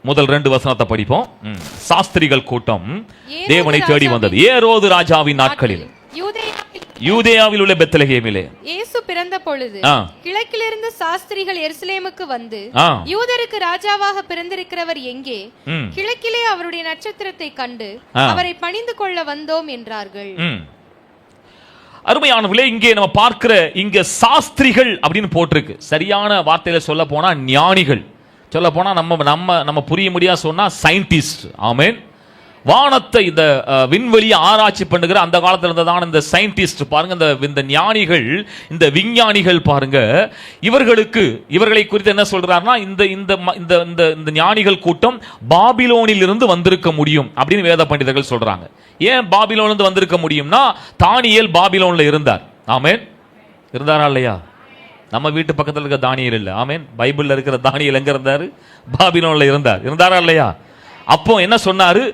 முதல் 2 வசனத்தை படிப்போம். சாஸ்திரிகள் கூட்டம் தேவனை தேடி வந்தது ஏரோது ராஜாவின் நாட்களில் யூதேயாவில் உள்ள பெத்லகேமிலே இயேசு பிறந்த பொழுது கிழக்கிலிருந்து சாஸ்திரிகள் எருசலேமுக்கு வந்து, யூதருக்கு ராஜாவாக பிறந்திருக்கிறவர் எங்கே? கிழக்கிலே அவருடைய நட்சத்திரத்தை கண்டு அவரை பணிந்து கொள்ள வந்தோம் என்றார்கள். அருமையானவர்களே, இங்கே நம்ம பார்க்கிற இங்க சாஸ்திரிகள் அப்படின்னு போட்டிருக்கு. சரியான வார்த்தையில சொல்ல போனா ஞானிகள், சொல்ல போனா நம்ம புரிய முடியாது சொன்னா சயின்டிஸ்ட். ஆமென். வானத்தை இந்த விண்வெளியை ஆராய்ச்சி பண்ணுகிற அந்த காலத்துல இருந்ததான இந்த சயின்டிஸ்ட் பாருங்க, இந்த ஞானிகள், இந்த விஞ்ஞானிகள் பாருங்க, இவர்களை குறித்து என்ன சொல்றாருன்னா, இந்த ஞானிகள் கூட்டம் பாபிலோனில் இருந்து வந்திருக்க முடியும் அப்படின்னு வேத பண்டிதர்கள் சொல்றாங்க. ஏன் பாபிலோன்ல இருந்து வந்திருக்க முடியும்னா, தானியேல் பாபிலோன்ல இருந்தார். ஆமென். இருந்தாரா இல்லையா? நம்ம வீட்டு பக்கத்தில் இருக்க தானியேல் இல்ல. ஆமென். பைபிள்ல இருக்கிற தானியேல் எங்க இருந்தாரு? பாபிலோன்ல இருந்தாரா இல்லையா? அப்போ என்ன சொன்னாரு?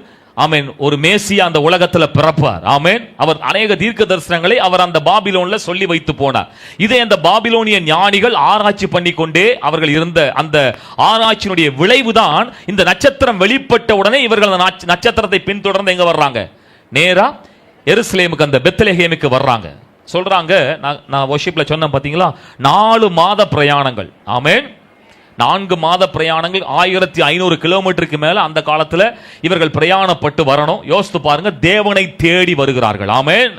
ஆமென். ஒரு மேசியா அந்த உலகத்துல பிறப்பார். ஆமென். அவர் அநேக தீர்க்க தரிசனங்களை அவர் அந்த பாபிலோன்ல சொல்லி வைத்து போனார். இதை அந்த பாபிலோனிய ஞானிகள் ஆராய்ச்சி பண்ணிக்கொண்டே அவர்கள் இருந்த அந்த ஆராய்ச்சியினுடைய விளைவுதான் இந்த நட்சத்திரம் வெளிப்பட்ட உடனே இவர்கள் அந்த நட்சத்திரத்தை பின்தொடர்ந்து எங்க வர்றாங்க? நேரா எருசலேமுக்கு, அந்த பெத்லகேமுக்கு வர்றாங்க. சொல்றாங்க, நான் வொர்ஷிப்ல சொன்னேன் பாத்தீங்களா, 4 மாத பிரயாணங்கள். ஆமென். 4 மாத பிரயாணங்கள், 1500 கிலோமீட்டருக்கு மேல அந்த காலத்துல இவர்கள் பிரயாணப்பட்டு வரணும். யோசித்து பாருங்க, தேவனை தேடி வருகிறார்கள். ஆமென்.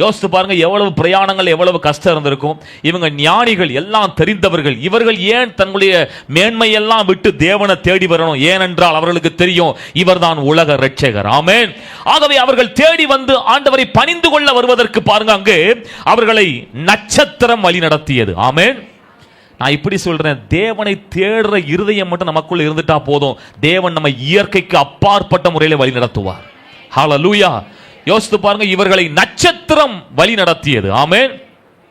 யோசித்து பாருங்க, எவ்வளவு பிரயாணங்கள், எவ்வளவு கஷ்டம் இருந்திருக்கும். இவங்க ஞானிகள், எல்லாம் தெரிந்தவர்கள். இவர்கள் ஏன் தங்களுடைய மேன்மையெல்லாம் விட்டு தேவனை தேடி வரணும்? ஏனென்றால் அவர்களுக்கு தெரியும், இவர்தான் உலக இரட்சகர். ஆமென். ஆகவே அவர்கள் தேடி வந்து ஆண்டவரை பணிந்து கொள்ள வருவதற்கு பாருங்க, அங்கு அவர்களை நட்சத்திரம் வழி நடத்தியது. ஆமென். நான் இப்படி சொல்றேன், தேவனை தேடுற இருதயம் மட்டும் நமக்குள்ள இருந்துட்டா போதும், தேவன் நம்ம இயற்கைக்கு அப்பாற்பட்ட முறையில் வழி நடத்துவார். ஹல்லேலூயா. யோசித்து பாருங்க, இவர்களை நட்சத்திரம் வழி நடத்தியது. ஆமென்.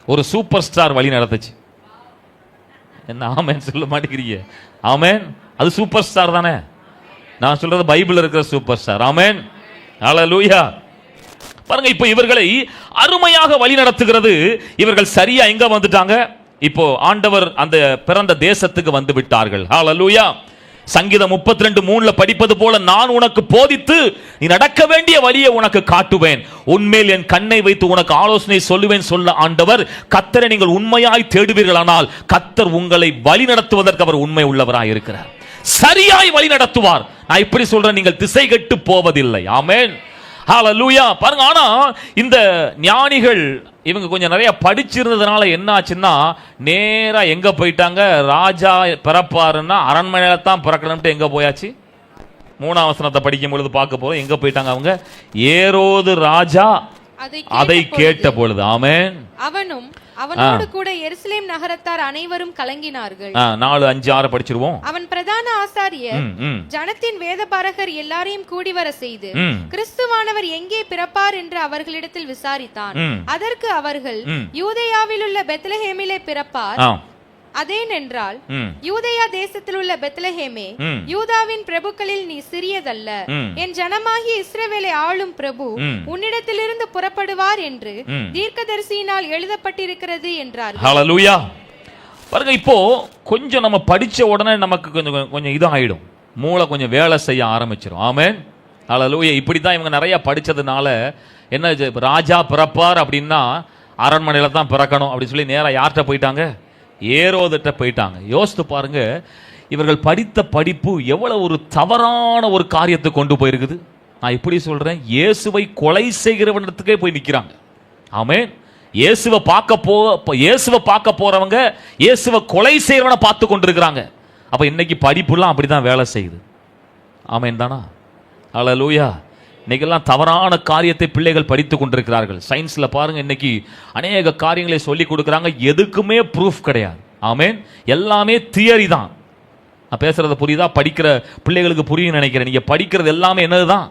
ஒரு சூப்பர் ஸ்டார் வழி நடத்துச்சு. என்ன ஆமென் சொல்ல மாட்டேங்கிறீங்க? ஆமென். அது சூப்பர் ஸ்டார் தானே. நான் சொல்றது பைபிள் இருக்கிற சூப்பர் ஸ்டார். ஆமென். ஹல்லேலூயா. பாருங்க, இப்போ இவர்களை அருமையாக வழி நடத்துகிறது. இவர்கள் சரியா எங்க வந்துட்டாங்க? இப்போ ஆண்டவர் அந்த பிறந்த தேசத்துக்கு வந்து விட்டார்கள். ஹல்லேலூயா. சங்கீதம் 32:3 படிப்பது போல, நான் உனக்கு போதித்து நீ நடக்க வேண்டிய வழியை உனக்கு காட்டுவேன், உன்மேல் என் கண்ணை வைத்து உனக்கு ஆலோசனை சொல்லுவேன் சொல்ல ஆண்டவர். கர்த்தரை நீங்கள் உண்மையாய் தேடுவீர்களானால் கர்த்தர் உங்களை வழி நடத்துவதற்கு அவர் உண்மை உள்ளவராய் இருக்கிறார். சரியாய் வழி நடத்துவார். நான் இப்படி சொல்றேன், நீங்கள் திசை கெட்டு போவதில்லை. ஆமென். ஹல்லேலூயா. பாருங்க, ஆனா இந்த ஞானிகள் இவங்க கொஞ்சம் நிறைய படிச்சிருந்ததுனால என்ன ஆச்சுன்னா, நேரா எங்க போயிட்டாங்க? ராஜா பிறப்பாருன்னா அரண்மனையில தான் பிறக்கணும்ட்டு எங்க போயாச்சு? 3ஆம் வசனத்தை படிக்கும் பொழுது பார்க்க போறோம். எங்க போயிட்டாங்க அவங்க? ஏரோது ராஜா அதை கேட்ட பொழுது. ஆமென். அவனும் அவனோடு கூட எருசலேம் நகரத்தார் அனைவரும் கலங்கினார்கள். 4, 5, 6 படிச்சிருவோம். அவன் பிரதான ஆசாரியர் ஜனத்தின் வேதபாரகர் எல்லாரையும் கூடி வர செய்து, கிறிஸ்துவானவர் எங்கே பிறப்பார் என்று அவர்களிடத்தில் விசாரித்தான். அதற்கு அவர்கள், யூதேயாவில் உள்ள பெத்லகேமிலே பிறப்பார், அதேனென்றால் யூதேயா தேசத்தில் உள்ள பெத்லஹேமே, யூதாவின் பிரபுக்களில் நீ சிறியதல்ல, என் ஜனமாகிய இஸ்ரவேலை ஆளும் பிரபு உன்னிடத்திலிருந்து புறப்படுவார் என்று தீர்க்கதரிசியினால் எழுதப்பட்டிருக்கிறது என்றார். ஹல்லேலூயா. பாருங்க, இப்போ கொஞ்சம் நம்ம படிச்ச உடனே நமக்கு கொஞ்சம் இதாயிடும், மூளை கொஞ்சம் வேலை செய்ய ஆரம்பிச்சிடும். ஆமென். ஹல்லேலூயா. இப்படித்தான் இவங்க நிறைய படிச்சதுனால என்ன, ராஜா பிறப்பார் அப்படின்னா அரண்மனையில தான் பிறக்கணும் அப்படின்னு சொல்லி நேரா யார்கிட்ட போயிட்டாங்க? ஏரோதுட்ட போயிட்டாங்க. யோசித்து பாருங்க, இவர்கள் படித்த படிப்பு எவ்வளவு ஒரு தவறான ஒரு காரியத்தை கொண்டு போயிருக்குது. நான் இப்படி சொல்றேன், இயேசுவை கொலை செய்கிறவனத்துக்கே போய் நிற்கிறாங்க. ஆமென். இயேசுவை பார்க்க போறவங்க இயேசுவை கொலை செய்கிறவனை பார்த்து கொண்டிருக்கிறாங்க. அப்ப இன்னைக்கு படிப்புலாம் அப்படிதான் வேலை செய்யுது. ஆமென் தானா? ஹல்லேலூயா. இன்னைக்கெல்லாம் தவறான காரியத்தை பிள்ளைகள் படித்து கொண்டிருக்கிறார்கள். சயின்ஸ்ல பாருங்க, இன்னைக்கு அநேக காரியங்களை சொல்லி கொடுக்குறாங்க, எதுக்குமே ப்ரூஃப் கிடையாது. ஆமென். எல்லாமே தியரி தான். நான் பேசுறது புரியுதா? படிக்கிற பிள்ளைகளுக்கு புரியும் நினைக்கிறேன். நீங்க படிக்கிறது எல்லாமே என்னதுதான்?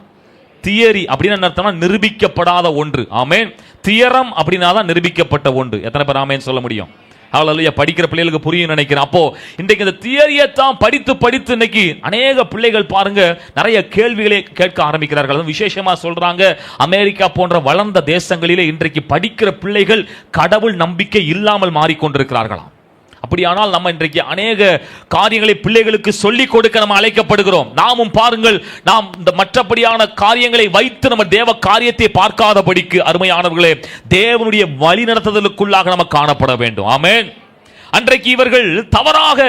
தியரி. அப்படின்னு அர்த்தம்னா நிரூபிக்கப்படாத ஒன்று. ஆமென். தியரம் அப்படின்னா தான் நிரூபிக்கப்பட்ட ஒன்று. எத்தனை பேர் ஆமென் சொல்ல முடியும்? ஹல்லேலூயா. படிக்கிற பிள்ளைகளுக்கு புரியும் நினைக்கிறேன். அப்போ இன்றைக்கு இந்த தியரியை தான் படித்து இன்னைக்கு அநேக பிள்ளைகள் பாருங்க நிறைய கேள்விகளை கேட்க ஆரம்பிக்கிறார்கள். விசேஷமா சொல்றாங்க, அமெரிக்கா போன்ற வளர்ந்த தேசங்களிலே இன்றைக்கு படிக்கிற பிள்ளைகள் கடவுள் நம்பிக்கை இல்லாமல் மாறிக்கொண்டிருக்கிறார்களாம். அப்படியானால் நம்ம இன்றைக்கு அநேக காரியங்களை பிள்ளைகளுக்கு சொல்லிக் கொடுக்க நம்ம அழைக்கப்படுகிறோம். நாமும் பாருங்கள், நாம் இந்த மற்றபடியான காரியங்களை வைத்து நம்ம தேவ காரியத்தை பார்க்காதபடிக்கு அருமையானவர்களே, தேவனுடைய வழி நடத்துதலுக்குள்ளாக நம்ம காணப்பட வேண்டும். ஆமென். அன்றைக்கு இவர்கள் தவறாக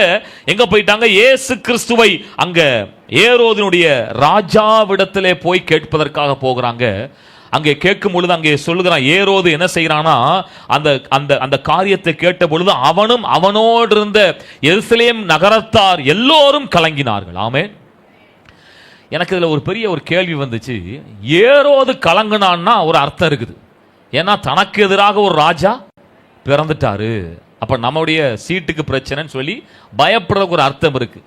எங்க போயிட்டாங்க? இயேசு கிறிஸ்துவை அங்க ஏரோதினுடைய ராஜாவிடத்திலே போய் கேட்பதற்காக போகிறாங்க. அங்கே கேட்கும் பொழுது அங்கே சொல்லுகிறான், ஏரோது என்ன செய்யறானா, அந்த அந்த அந்த காரியத்தை கேட்ட பொழுது அவனும் அவனோடு இருந்த எருசலேம் நகரத்தார் எல்லோரும் கலங்கினார்கள். ஆமென். எனக்கு இதுல ஒரு பெரிய ஒரு கேள்வி வந்துச்சு. ஏரோது கலங்கினான்னா ஒரு அர்த்தம் இருக்குது. ஏன்னா தனக்கு எதிராக ஒரு ராஜா பிறந்துட்டாரு, அப்ப நம்முடைய சீட்டுக்கு பிரச்சனைன்னு சொல்லி பயப்படுறதுக்கு ஒரு அர்த்தம் இருக்கு.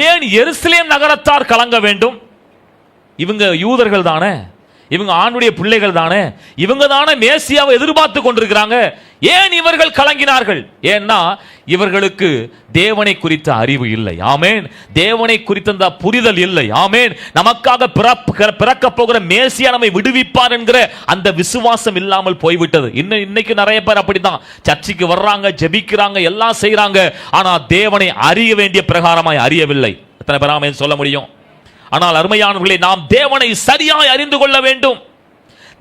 ஏன் எருசலேம் நகரத்தார் கலங்க வேண்டும்? இவங்க யூதர்கள் தானே, இவங்க ஆணுடைய பிள்ளைகள் தானே, இவங்க தானே மேசியாவை எதிர்பார்த்து கொண்டிருக்கிறாங்க. ஏன் இவர்கள் கலங்கினார்கள்? ஏன்னா இவர்களுக்கு தேவனை குறித்த அறிவு இல்லை. ஆமென். தேவனை குறித்த அந்த புரிதல் இல்லை. ஆமென். நமக்காக பிறக்க போகிற மேசியா நம்மை விடுவிப்பார் என்கிற அந்த விசுவாசம் இல்லாமல் போய்விட்டது. இன்னைக்கு நிறைய பேர் அப்படிதான் சர்ச்சுக்கு வர்றாங்க, ஜெபிக்கிறாங்க, எல்லாம் செய்யறாங்க, ஆனா தேவனை அறிய வேண்டிய பிரகாரமாய் அறியவில்லை. எத்தனை பேர் ஆமென் சொல்ல முடியும்? ஆனால் அருமையானவர்களே, நாம் தேவனை சரியாய் அறிந்து கொள்ள வேண்டும்,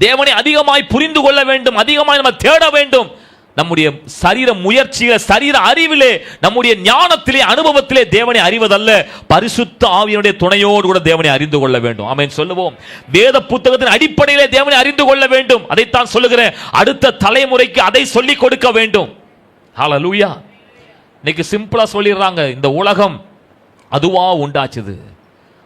தேவனை அதிகமாய் புரிந்து கொள்ள வேண்டும், அதிகமாய் நம்ம தேட வேண்டும். நம்முடைய சரீர முயற்சியில, சரீர அறிவிலே, நம்முடைய ஞானத்திலே, அனுபவத்திலே தேவனை அறிவதல்ல, பரிசுத்த ஆவியினுடைய துணையோடு கூட தேவனை அறிந்து கொள்ள வேண்டும். ஆமென் சொல்லுவோம். வேத புத்தகத்தின் அடிப்படையிலே தேவனை அறிந்து கொள்ள வேண்டும். அதைத்தான் சொல்லுகிறேன், அடுத்த தலைமுறைக்கு அதை சொல்லிக் கொடுக்க வேண்டும். ஹல்லேலூயா. இன்னைக்கு சிம்பிளா சொல்லிடுறாங்க, இந்த உலகம் அதுவா உண்டாச்சுது.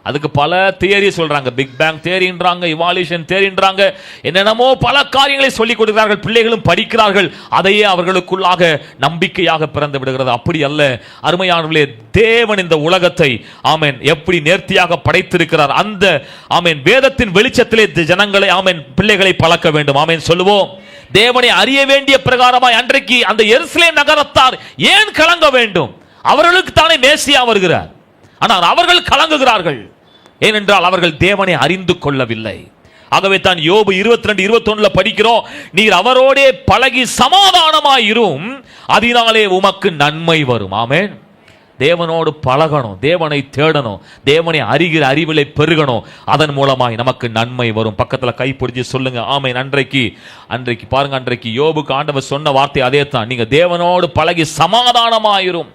அதுக்கு பல தியரி சொல்றாங்க, பிக் பேங் தியரின்றாங்க, இவால்யூஷன் தியரின்றாங்க, என்னென்னமோ பல காரியங்களை சொல்லிக் கொடுக்கிறார்கள். பிள்ளைகளும் படிக்கிறார்கள், அதையே அவர்களுக்குள்ளாக நம்பிக்கையாக பிறந்து விடுகிறது. அப்படி அல்ல அருமையானவர்களே, தேவன் இந்த உலகத்தை ஆமென் எப்படி நேர்த்தியாக படைத்திருக்கிறார், அந்த ஆமென் வேதத்தின் வெளிச்சத்திலே ஜனங்களை ஆமென் பிள்ளைகளை பழக்க வேண்டும். ஆமென் சொல்லுவோம். தேவனை அறிய வேண்டிய பிரகாரமாய் அன்றைக்கு அந்த எருசலேம் நகரத்தார் ஏன் கலங்க வேண்டும்? அவர்களுக்கு தானே மேசியா வருகிறார், ஆனால் அவர்கள் கலங்குகிறார்கள். ஏனென்றால் அவர்கள் தேவனை அறிந்து கொள்ளவில்லை. ஆகவே தான் யோபு 22:21 படிக்கிறோம், நீர் அவரோடே பழகி சமாதானமாயிரும், அதனாலே உமக்கு நன்மை வரும். ஆமென். தேவனோடு பழகணும், தேவனை தேடணும், தேவனை அறிகிற அறிவிலை பெருகணும், அதன் மூலமாய் நமக்கு நன்மை வரும். பக்கத்துல கை பிடிச்சு சொல்லுங்க ஆமென். அன்றைக்கு பாருங்க, அன்றைக்கு யோபுக்கு ஆண்டவர் சொன்ன வார்த்தை அதே தான், நீங்க தேவனோடு பழகி சமாதானமாயிரும்,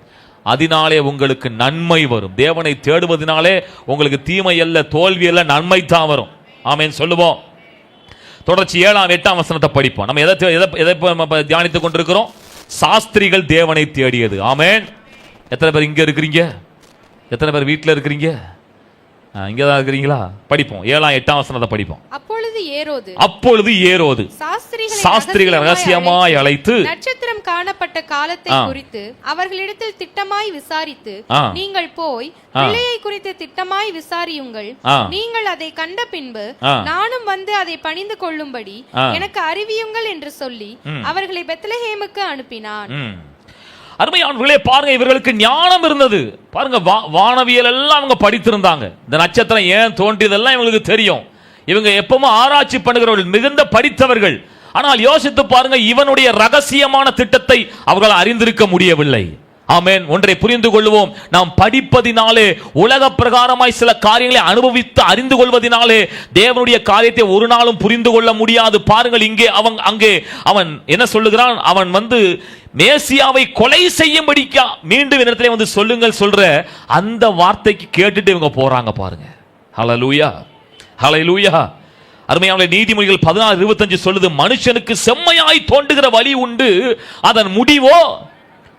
அதனாலே உங்களுக்கு நன்மை வரும். தேவனை தேடுவதனாலே உங்களுக்கு தீமை அல்ல, தோல்வி அல்ல, நன்மை தான் வரும். ஆமென் சொல்லுவோம். தொடர்ச்சி 7ஆம் 8ஆம் வசனத்தை படிப்போம். நம்ம எதை தியானித்துக் கொண்டிருக்கிறோம்? சாஸ்திரிகள் தேவனை தேடியது. ஆமென். எத்தனை பேர் இங்க இருக்கிறீங்க? எத்தனை பேர் வீட்டில் இருக்கிறீங்க? இங்கதான் இருக்கிறீங்களா? படிப்போம். 7ஆம் 8ஆம் வசனத்தை படிப்போம். அப்பொழுது ஏரோது சாஸ்திரிகளை ரகசியமாய் அழைத்து நட்சத்திரம் காணப்பட்ட காலத்தை குறித்து அவர்களிடத்தில் திட்டமாய் விசாரித்து, நீங்கள் போய் பிள்ளையை குறித்து திட்டமாய் விசாரியுங்கள், நீங்கள் அதை கண்ட பின்பு நானும் வந்து அதை பணிந்து கொள்ளும்படி எனக்கு அறிவியுங்கள் என்று சொல்லி அவர்களை பெத்லஹேமுக்கு அனுப்பினான். அருமையானவர்களே பாருங்க, இவர்களுக்கு ஞானம் இருந்தது. பாருங்க, வானவியல் எல்லாம் அவங்க படித்திருந்தாங்க. இந்த நட்சத்திரம் ஏன் தோன்றியதெல்லாம் இவங்களுக்கு தெரியும். இவங்க எப்பவும் ஆராய்ச்சி பண்ணுகிறவர்கள், மிகுந்த படித்தவர்கள். ஆனால் யோசித்து பாருங்க, இவனுடைய ரகசியமான திட்டத்தை அவர்கள் அறிந்திருக்க முடியவில்லை. ஆமென். ஒன்றை புரிந்து கொள்வோம், நாம் படிப்பதினாலே, உலக பிரகாரமாய் சில காரியங்களை அனுபவித்து அறிந்து கொள்வதினாலே தேவனுடைய காரியத்தை ஒரு நாளும் புரிந்து கொள்ள முடியாது. பாருங்கள், இங்கே அங்கே அவன் என்ன சொல்லுகிறான்? அவன் மேசியாவை கொலை செய்யும்படிக்கா மீண்டும் இடத்துல சொல்லுங்கள் சொல்ற அந்த வார்த்தைக்கு கேட்டுட்டு இவங்க போறாங்க. பாருங்க, ஹல்லேலூயா, ஹல்லேலூயா. அருமையான நீதிமொழிகள் 16:25 சொல்லுது, மனுஷனுக்கு செம்மையாய் தோன்றுகிற வழி உண்டு, அதன் முடிவோ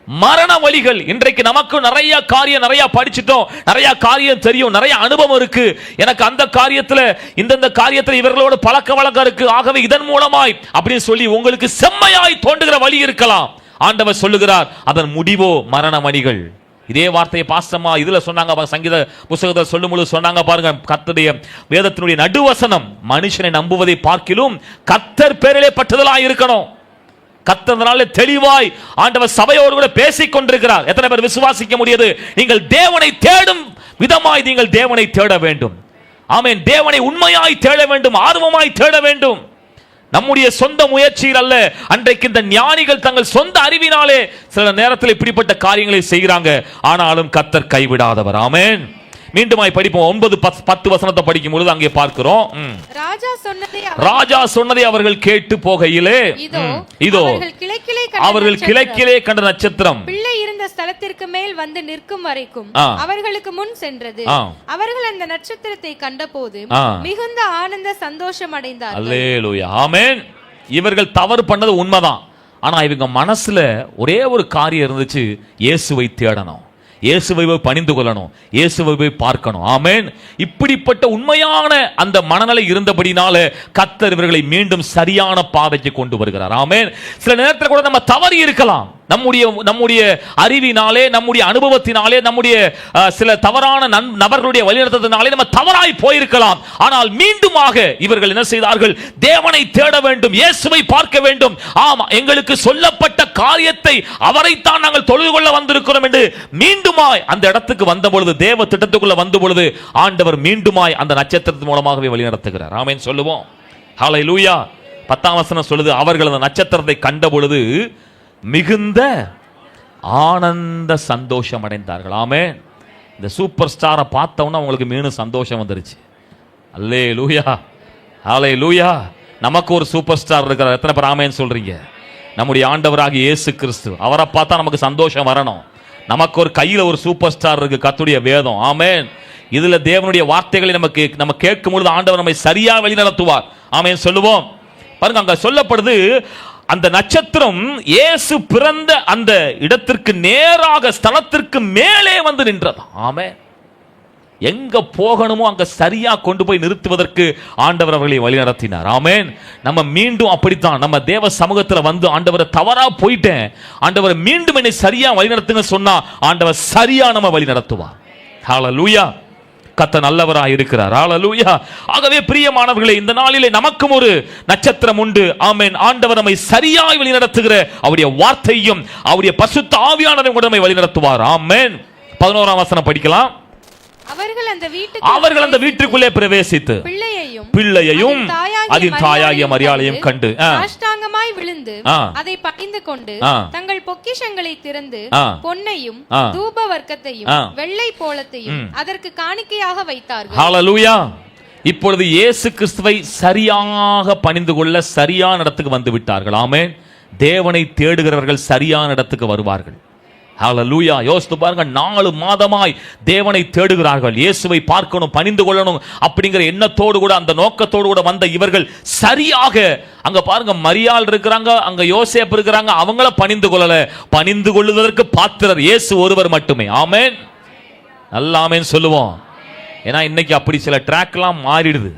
மரண வழிகள். இன்றைக்கு நமக்கு நிறைய காரியம், நிறைய படிச்சிட்டோம், நிறைய காரியம் தெரியும், நிறைய அனுபவம் இருக்கு. எனக்கு அந்த காரியத்துல இந்த காரியத்துல இவர்களோட பழக்க வழக்கம் இருக்கு, ஆகவே இதன் மூலமாய் அப்படின்னு சொல்லி உங்களுக்கு செம்மையாய் தோன்றுகிற வழி இருக்கலாம். ஆண்டவர் சொல்லுகிறார், அதன் முடிவோ மரண வழிகள். இதே வார்த்தையை பாஸ்டமா இதுல சொன்னாங்க, சங்கீத புத்தகத்தில் சொல்லும் பொழுது சொன்னாங்க. பாருங்க, கர்த்தருடைய வேதத்தினுடைய நடுவசனம், மனுஷனை நம்புவதை பார்க்கிலும் கர்த்தர் பேரிலே பற்றுதலாய் இருக்கணும். கர்த்தர்னாலே தெளிவாய் ஆண்டவர் சபையோடு கூட பேசிக் கொண்டிருக்கிறார். எத்தனை பேர் விசுவாசிக்க முடியாது? நீங்கள் தேவனை தேடும் விதமாய் நீங்கள் தேவனை தேட வேண்டும். ஆமென். தேவனை உண்மையாய் தேட வேண்டும், ஆர்வமாய் தேட வேண்டும். நம்முடைய சொந்த முயற்சியில் அல்ல. அன்றைக்கு இந்த ஞானிகள் தங்கள் சொந்த அறிவினாலே சில நேரத்தில் இப்படிப்பட்ட காரியங்களை செய்கிறாங்க. ஆனாலும் கர்த்தர் கைவிடாதவர். ஆமென். மீண்டுமாய் படிப்போம். 9-10 வசனத்தை படிக்கும் பொழுது அங்கே பார்க்கிறோம், ராஜா சொன்னதை அவர்கள் கேட்டு போகையிலே, இதோ அவர்கள் கிழக்கிலே கண்ட நட்சத்திரம் பிள்ளை இருந்த ஸ்தலத்திற்கு மேல் வந்து நிற்கும் வரைக்கும் அவர்களுக்கு முன் சென்றது. அவர்கள் அந்த நட்சத்திரத்தை கண்டபோது மிகுந்த ஆனந்த சந்தோஷம் அடைந்தார்கள். அல்லேலூயா, ஆமென். இவர்கள் தவறு பண்ணது உண்மைதான். ஆனா இவங்க மனசுல ஒரே ஒரு காரியம் இருந்துச்சு, இயேசுவை தேடணும், இயேசுவை பணிந்து கொள்ளணும், இயேசுவை பார்க்கணும். ஆமென். இப்படிப்பட்ட உண்மையான அந்த மனநிலை இருந்தபடினால கர்த்தர் இவர்களை மீண்டும் சரியான பாதைக்கு கொண்டு வருகிறார். ஆமென். சில நேரத்தில் கூட நம்ம தவறி இருக்கலாம். நம்முடைய அறிவினாலே, நம்முடைய அனுபவத்தினாலே, நம்முடைய சில தவறான நபர்களுடைய வழிநடத்தத்தினாலே நம்ம தவறாய் போயிருக்கலாம். ஆனால் மீண்டுமாக இவர்கள் என்ன செய்தார்கள்? தேவனை தேட வேண்டும், இயேசுவை பார்க்க வேண்டும். ஆமா, எங்களுக்கு சொல்லப்பட்ட காரியத்தை அவரைத்தான் நாங்கள் தொழுது கொள்ள வந்திருக்கிறோம் என்று மீண்டுமாய் அந்த இடத்துக்கு வந்த பொழுது, தேவ திட்டத்துக்குள்ள வந்த பொழுது ஆண்டவர் மீண்டுமாய் அந்த நட்சத்திரத்தின் மூலமாகவே வழிநடத்துகிறார். ஆமென் சொல்லுவோம். ஹல்லேலூயா. 10ஆம் வசனம் சொல்லுது, அவர்கள் அந்த நட்சத்திரத்தை கண்ட பொழுது மிகுந்த ஆனந்த சந்தோஷம் அடைந்தார்கள். ஆமென். இந்த சூப்பர் ஸ்டாரை பார்த்தவொன்னே அவங்களுக்கு மீண்டும் சந்தோஷம் வந்துருச்சு. அல்லேலூயா, ஹல்லேலூயா. நமக்கு ஒரு சூப்பர் ஸ்டார் இருக்கிறார். எத்தனை பேர் ஆமென் சொல்றீங்க? நம்முடைய ஆண்டவராகிய இயேசு கிறிஸ்து. அவரை பார்த்தா நமக்கு சந்தோஷம் வரணும். நமக்கு ஒரு கையில ஒரு சூப்பர் ஸ்டார் இருக்கு, கர்த்தருடைய வேதம். ஆமென். இதுல தேவனுடைய வார்த்தைகளை நம்ம கேட்கும் பொழுது ஆண்டவர் நம்மை சரியா வழி நடத்துவார். ஆமென் சொல்லுவோம். பாருங்க, அங்க சொல்லப்படுது, அந்த நட்சத்திரம் இயேசு பிறந்த அந்த இடத்திற்கு நேராக ஸ்தலத்திற்கு மேலே வந்து நின்றது. ஆமென். எங்க போகணுமோ அங்க சரியா கொண்டு போய் நிறுத்துவதற்கு ஆண்டவர் அவர்களை வழி நடத்தினார். ஆமென். நம்ம மீண்டும் அப்படித்தான் நம்ம தேவ சமூகத்துல வந்து, ஆண்டவரை தவறா போயிட்டேன், ஆண்டவரை மீண்டும் என்னை சரியா வழி நடத்துங்க சொன்னா ஆண்டவர் சரியா நம்ம வழி நடத்துவார். ஹல்லேலூயா. கர்த்தர் நல்லவராய் இருக்கிறார். ஹல்லேலூயா. ஆகவே பிரியமானவர்களே, இந்த நாளிலே நமக்கும் ஒரு நட்சத்திரம் உண்டு. ஆமென். ஆண்டவர் நம்மை சரியாய் வழி நடத்துகிற அவருடைய வார்த்தையும் அவருடைய பரிசுத்த ஆவியானவரும் கூட நம்மை வழி நடத்துவார். ஆமென். 11ஆம் வசனம் படிக்கலாம். அவர்கள் அந்த வீட்டுக்குள்ளே பிரவேசித்து பிள்ளையையும் அதன் தாயாகிய மரியாளையும் கண்டு சாஷ்டாங்கமாய் விழுந்து அதை பணிந்து கொண்டு தங்கள் பொக்கிஷங்களை திறந்து பொன்னையும் தூப வர்க்கத்தையும் வெள்ளை போலத்தையும் அதற்கு காணிக்கையாக வைத்தார்கள். ஹல்லேலூயா. இப்பொழுது இயேசு கிறிஸ்துவை சரியாக பணிந்து கொள்ள சரியான இடத்துக்கு வந்து விட்டார்கள். ஆமென். தேவனை தேடுகிறவர்கள் சரியான இடத்துக்கு வருவார்கள். ஹல்லேலூயா. யோசித்து பாருங்க, 4 மாதமாய் தேவனை தேடுகிறார்கள், இயேசுவை பார்க்கணும், பணிந்து கொள்ளணும் அப்படிங்கிற எண்ணத்தோடு கூட, அந்த நோக்கத்தோடு கூட வந்த இவர்கள் சரியாக அங்க பாருங்க, மரியாள் இருக்கிறாங்க, அங்க யோசேப்பு இருக்கிறாங்க, அவங்கள பணிந்து கொள்ளல. பணிந்து கொள்வதற்கு பாத்திரர் இயேசு ஒருவர் மட்டுமே. ஆமென். நல்ல ஆமென் சொல்லுவோம். ஏன்னா இன்னைக்கு அப்படி சில ட்ராக்லாம் மாறிடுது.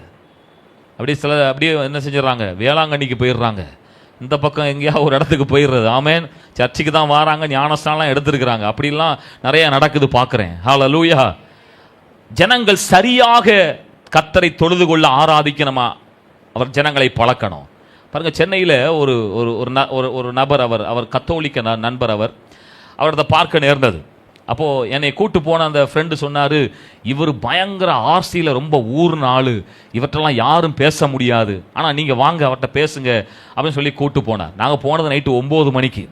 அப்படியே என்ன செஞ்சிடறாங்க, வேளாங்கண்ணிக்கு போயிடுறாங்க, இந்த பக்கம் எங்கேயாவது ஒரு இடத்துக்கு போயிடுறது. ஆமென். சர்ச்சுக்கு தான் வராங்க, ஞானஸ்தானம் எடுத்துருக்கிறாங்க, அப்படிலாம் நிறைய நடக்குது பார்க்குறேன். ஹல்லேலூயா. ஜனங்கள் சரியாக கர்த்தரை தொழுது கொள்ள ஆராதிக்கணுமா, அவர் ஜனங்களை பழக்கணும். பாருங்க, சென்னையில் ஒரு நபர், அவர் கத்தோலிக்க நண்பர். அவரதை பார்க்க நேர்ந்தது. அப்போ என்னை கூட்டு போன அந்த ஃப்ரெண்டு சொன்னாரு, இவர் பயங்கர ஆர்சியில் ரொம்ப ஊர்ன ஆளு, இவற்றெல்லாம் யாரும் பேச முடியாது, ஆனால் நீங்க வாங்க அவர்கிட்ட பேசுங்க அப்படின்னு சொல்லி கூட்டு போனார். நாங்கள் போனது நைட்டு 9 மணிக்கு.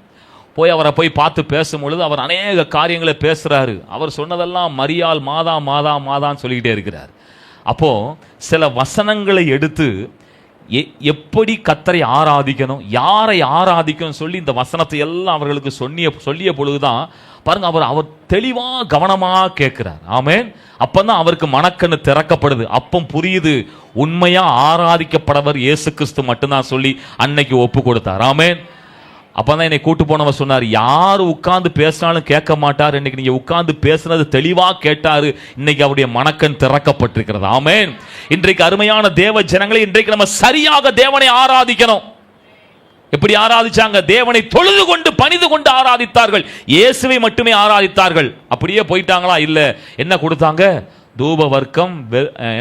போய் அவரை போய் பார்த்து பேசும்பொழுது அவர் அநேக காரியங்களை பேசுறாரு. அவர் சொன்னதெல்லாம் மரியாள் மாதா மாதா மாதான்னு சொல்லிக்கிட்டே இருக்கிறார். அப்போ சில வசனங்களை எடுத்து எப்படி கர்த்தரை ஆராதிக்கணும், யாரை ஆராதிக்கணும் சொல்லி இந்த வசனத்தை எல்லாம் அவர்களுக்கு சொல்லிய பொழுதுதான் பாருங்க, அவர் தெளிவா கவனமா கேட்கிறார். ஆமென். அப்பதான் அவருக்கு மனக்கண்ணு திறக்கப்படுது. அப்பம் புரியுது, உண்மையா ஆராதிக்கப்படவர் இயேசு கிறிஸ்து மட்டும்தான் சொல்லி அன்னைக்கு ஒப்பு கொடுத்தார். ஆமென். அப்பதான் என்னை கூட்டு போனவர் சொன்னார், யாரு உட்கார்ந்து பேசினாலும் கேட்க மாட்டார், இன்னைக்கு நீங்க உட்கார்ந்து பேசுனது தெளிவா கேட்டாரு, இன்னைக்கு அவருடைய மனக்கண் திறக்கப்பட்டிருக்கிறது. ஆமென். இன்றைக்கு அருமையான தேவ ஜனங்களை, இன்றைக்கு நம்ம சரியாக தேவனை ஆராதிக்கணும். எப்படி ஆராதிச்சாங்க? தேவனை தொழுது கொண்டு பணிந்து கொண்டு ஆராதித்தார்கள். இயேசுவை மட்டுமே ஆராதித்தார்கள். அப்படியே போயிட்டாங்களா? இல்ல. என்ன கொடுத்தாங்க? தூப வர்க்கம்,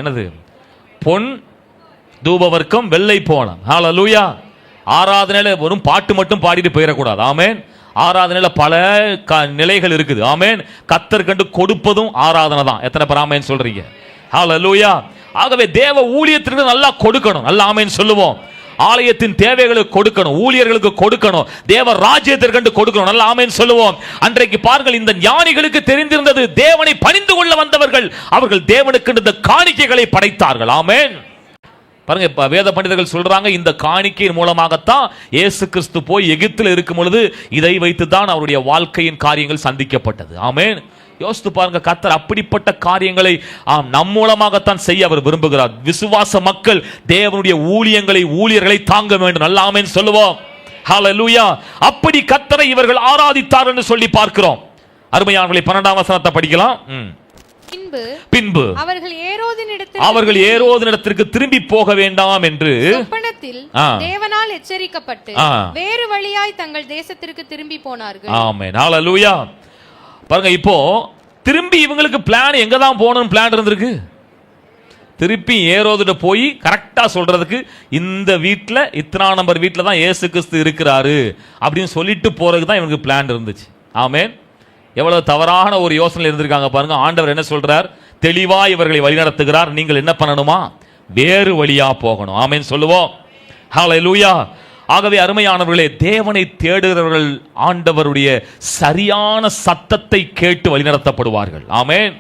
என்னது, பொன் தூப வர்க்கம், வெள்ளை போனம். ஹல்லேலூயா. ஆராதனையில வெறும் பாட்டு மட்டும் பாடிட்டு போயிடக்கூடாது. ஆமென். ஆராதனையில பல நிலைகள் இருக்குது. ஆமென். கர்த்தர் கண்டு கொடுப்பதும் ஆராதனை தான். எத்தனை பேர் ஆமென் சொல்றீங்க? ஹல்லேலூயா. ஆகவே தேவ ஊழியத்திற்கு நல்லா கொடுக்கணும். நல்லா ஆமென் சொல்லுவோம். ஆலயத்தின் தேவைகளுக்கு கொடுக்கணும், ஊழியர்களுக்கு கொடுக்கணும், தேவ ராஜ்யத்திற்கு கொடுக்கணும். நல்ல ஆமென் சொல்லுவோம். அன்றைக்கு பாருங்கள், இந்த ஞானிகளுக்கு தெரிந்திருந்தது, தேவனை பணிந்து கொள்ள வந்தவர்கள் அவர்கள் தேவனுக்கு இந்த காணிக்கைகளை படைத்தார்கள். ஆமென். பாருங்க, வேத பண்டிதர்கள் சொல்றாங்க, இந்த காணிக்கையின் மூலமாகத்தான் இயேசு கிறிஸ்து போய் எகிப்தில் இருக்கும் பொழுது இதை வைத்து தான் அவருடைய வாழ்க்கையின் காரியங்கள் சந்திக்கப்பட்டது. ஆமென். யோசித்து பாருங்க, கர்த்தர் அப்படிப்பட்ட காரியங்களை நம் மூலமாகத்தான் செய்ய அவர் விரும்புகிறார். விசுவாச மக்கள் தேவனுடைய ஊழியர்களை தாங்க வேண்டும். நல்ல ஆமென் சொல்லுவோம். ஹல்லேலூயா. அப்படி கர்த்தரை இவர்கள் ஆராதித்தார் என்று சொல்லி பார்க்கிறோம். அருமையானவர்களே, 12ஆம் வசனத்தை படிக்கலாம். பின்பு அவர்கள் ஏரோதினிடத்திற்கு திரும்பி போக வேண்டாம் என்று சொப்பனத்தில் தேவனால் எச்சரிக்கப்பட்டு வேறு வழியாய் தங்கள் தேசத்திற்கு திரும்பி போனார்கள். ஆமென். ஹல்லேலூயா. பாருங்க, இப்போ திரும்பி இவங்களுக்கு பிளான் எங்க தான் போகணும் பிளான் இருந்திருக்கு. திருப்பி ஏரோதுட்ட போய் கரெக்டா சொல்றதுக்கு, இந்த வீட்டில் இத்தனா நம்பர் வீட்டில் தான் இயேசு கிறிஸ்து இருக்கிறாரு அப்படின்னு சொல்லிட்டு போறதுக்கு தான் இவங்களுக்கு பிளான் இருந்துச்சு. ஆமென். எவ்வளவு தவறான ஒரு யோசனை இருந்திருக்காங்க பாருங்க. ஆண்டவர் என்ன சொல்றார்? தெளிவா இவர்களை வழிநடத்துகிறார். நீங்கள் என்ன பண்ணணுமா? வேறு வழியா போகணும். ஆமென் சொல்லுவோம். ஹல்லேலூயா. ஆகவே அருமையானவர்களே, தேவனை தேடுகிறவர்கள் ஆண்டவருடைய சரியான சத்தத்தை கேட்டு வழிநடத்தப்படுவார்கள். ஆமென்.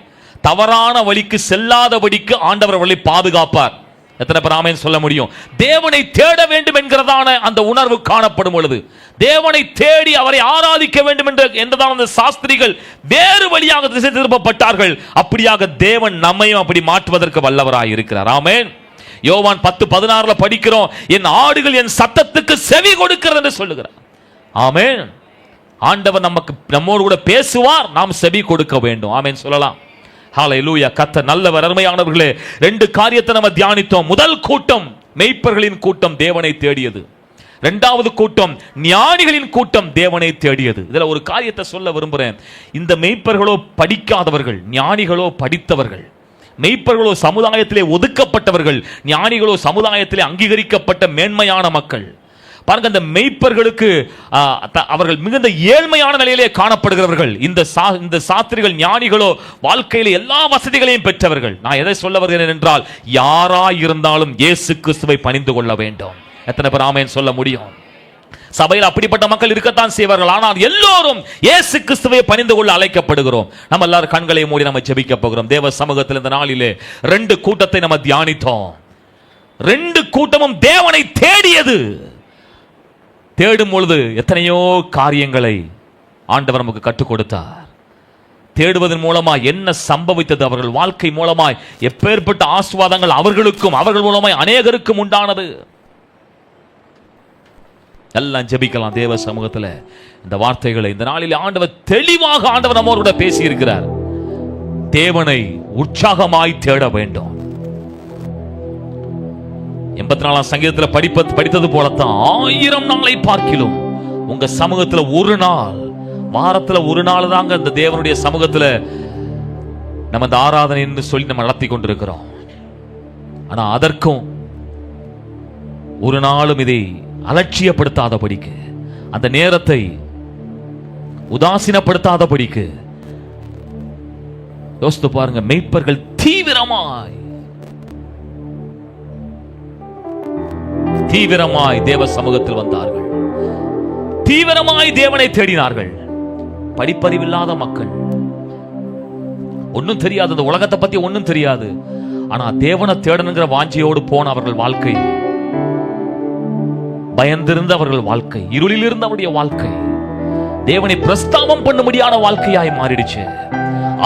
தவறான வழிக்கு செல்லாதபடிக்கு ஆண்டவர் அவர்களை பாதுகாப்பார். எத்தனை பேர் ஆமென் சொல்ல முடியும்? தேவனை தேட வேண்டும் என்கிறதான அந்த உணர்வு காணப்படும் பொழுது, தேவனை தேடி அவரை ஆராதிக்க வேண்டும் என்றதான அந்த சாஸ்திரிகள் வேறு வழியாக திசை திருப்பப்பட்டார்கள். அப்படியாக தேவன் நம்மையும் அப்படி மாற்றுவதற்கு வல்லவராய் இருக்கிறார். ஆமென். யோவான் 10:16 படிக்கிறோம், என் ஆடுகள் என் சத்தத்துக்கு செவி கொடுக்கிறது என்று சொல்லுகிறார். ஆமென். ஆண்டவர் நம்மோடு கூட பேசுவார், நாம் செவி கொடுக்க வேண்டும். ஆமென் சொல்லலாம். ஹல்லேலூயா. கர்த்தர் நல்லவர். அருமையானவர்களே, 2 காரியத்தை நம்ம தியானித்தோம். முதல் கூட்டம் மெய்ப்பர்களின் கூட்டம் தேவனை தேடியது. இரண்டாவது கூட்டம் ஞானிகளின் கூட்டம் தேவனை தேடியது. இதுல ஒரு காரியத்தை சொல்ல விரும்புகிறேன். இந்த மெய்ப்பர்களோ படிக்காதவர்கள், ஞானிகளோ படித்தவர்கள். மெய்ப்பர்களோ சமுதாயத்திலே ஒதுக்கப்பட்டவர்கள், ஞானிகளோ சமுதாயத்திலே அங்கீகரிக்கப்பட்ட மேன்மையான மக்கள். பாருங்க, இந்த மெய்ப்பர்களுக்கு அவர்கள் மிகுந்த ஏழ்மையான நிலையிலே காணப்படுகிறவர்கள். இந்த சாஸ்திரிகள் ஞானிகளோ வாழ்க்கையில எல்லா வசதிகளையும் பெற்றவர்கள். நான் எதை சொல்ல வருகிறேன் என்றால், யாராய் இருந்தாலும் இயேசு கிறிஸ்துவை பணிந்து கொள்ள வேண்டும். எத்தனை பேர் ஆமென் சொல்ல முடியும்? சபையில் அப்படிப்பட்ட மக்கள் இருக்கத்தான் செய்வார்கள். ஆனால் எல்லோரும் இயேசு கிறிஸ்துவை பணிந்து கொள்ள அழைக்கப்படுகிறோம். நம்ம எல்லாரும் கண்களை மூடி நம்ம ஜெபிக்க போகிறோம். தேவ சமூகத்தில் இந்த நாளிலே 2 கூட்டத்தை நம்ம தியானித்தோம். 2 கூட்டமும் தேவனை தேடியது. தேடும் பொழுது எத்தனையோ காரியங்களை ஆண்டவர் நமக்கு கற்றுக் கொடுத்தார். தேடுவதன் மூலமாய் என்ன சம்பவித்தது, அவர்கள் வாழ்க்கை மூலமாய் எப்பேற்பட்ட ஆசீர்வாதங்கள் அவர்களுக்கும் அவர்கள் மூலமாய் அநேகருக்கும் உண்டானது. எல்லாம் ஜெபிக்கலாம் தேவ சமூகத்தில். இந்த வார்த்தைகளை இந்த நாளில் ஆண்டவர் தெளிவாக ஆண்டவர் நம்மோடு கூட பேசி இருக்கிறார். தேவனை உற்சாகமாய் தேட வேண்டும். 84ஆம் சங்கீதத்தில் படித்தது போலத்தான், 1000 நாளை பார்க்கிலும் உங்க சமூகத்துல ஒரு நாள், வாரத்துல ஒரு நாள் தாங்க இந்த தேவனுடைய சமூகத்துல நம்ம இந்த ஆராதனை என்று சொல்லி நம்ம நடத்தி கொண்டிருக்கிறோம். ஆனா அதற்கும் ஒரு நாளும் இதை அலட்சியப்படுத்தாதபடிக்கு, அந்த நேரத்தை உதாசீனப்படுத்தாதபடிக்கு. யோசித்து பாருங்க, மேய்ப்பர்கள் தீவிரமாய் தேவ சமூகத்தில் வந்தார்கள், தீவிரமாய் தேவனை தேடினார்கள். படிப்பறிவில்லாத மக்கள், ஒன்னும் தெரியாது, அந்த உலகத்தை பத்தி ஒன்னும் தெரியாது. ஆனா தேவனை தேடணுங்கிற வாஞ்சியோடு போன அவர்கள் வாழ்க்கை, பயந்திருந்த அவர்கள் வாழ்க்கை, இருளில் இருந்த அவருடைய வாழ்க்கை தேவனை பிரஸ்தாபம் பண்ணும்படியான வாழ்க்கையாய் மாறிடுச்சு.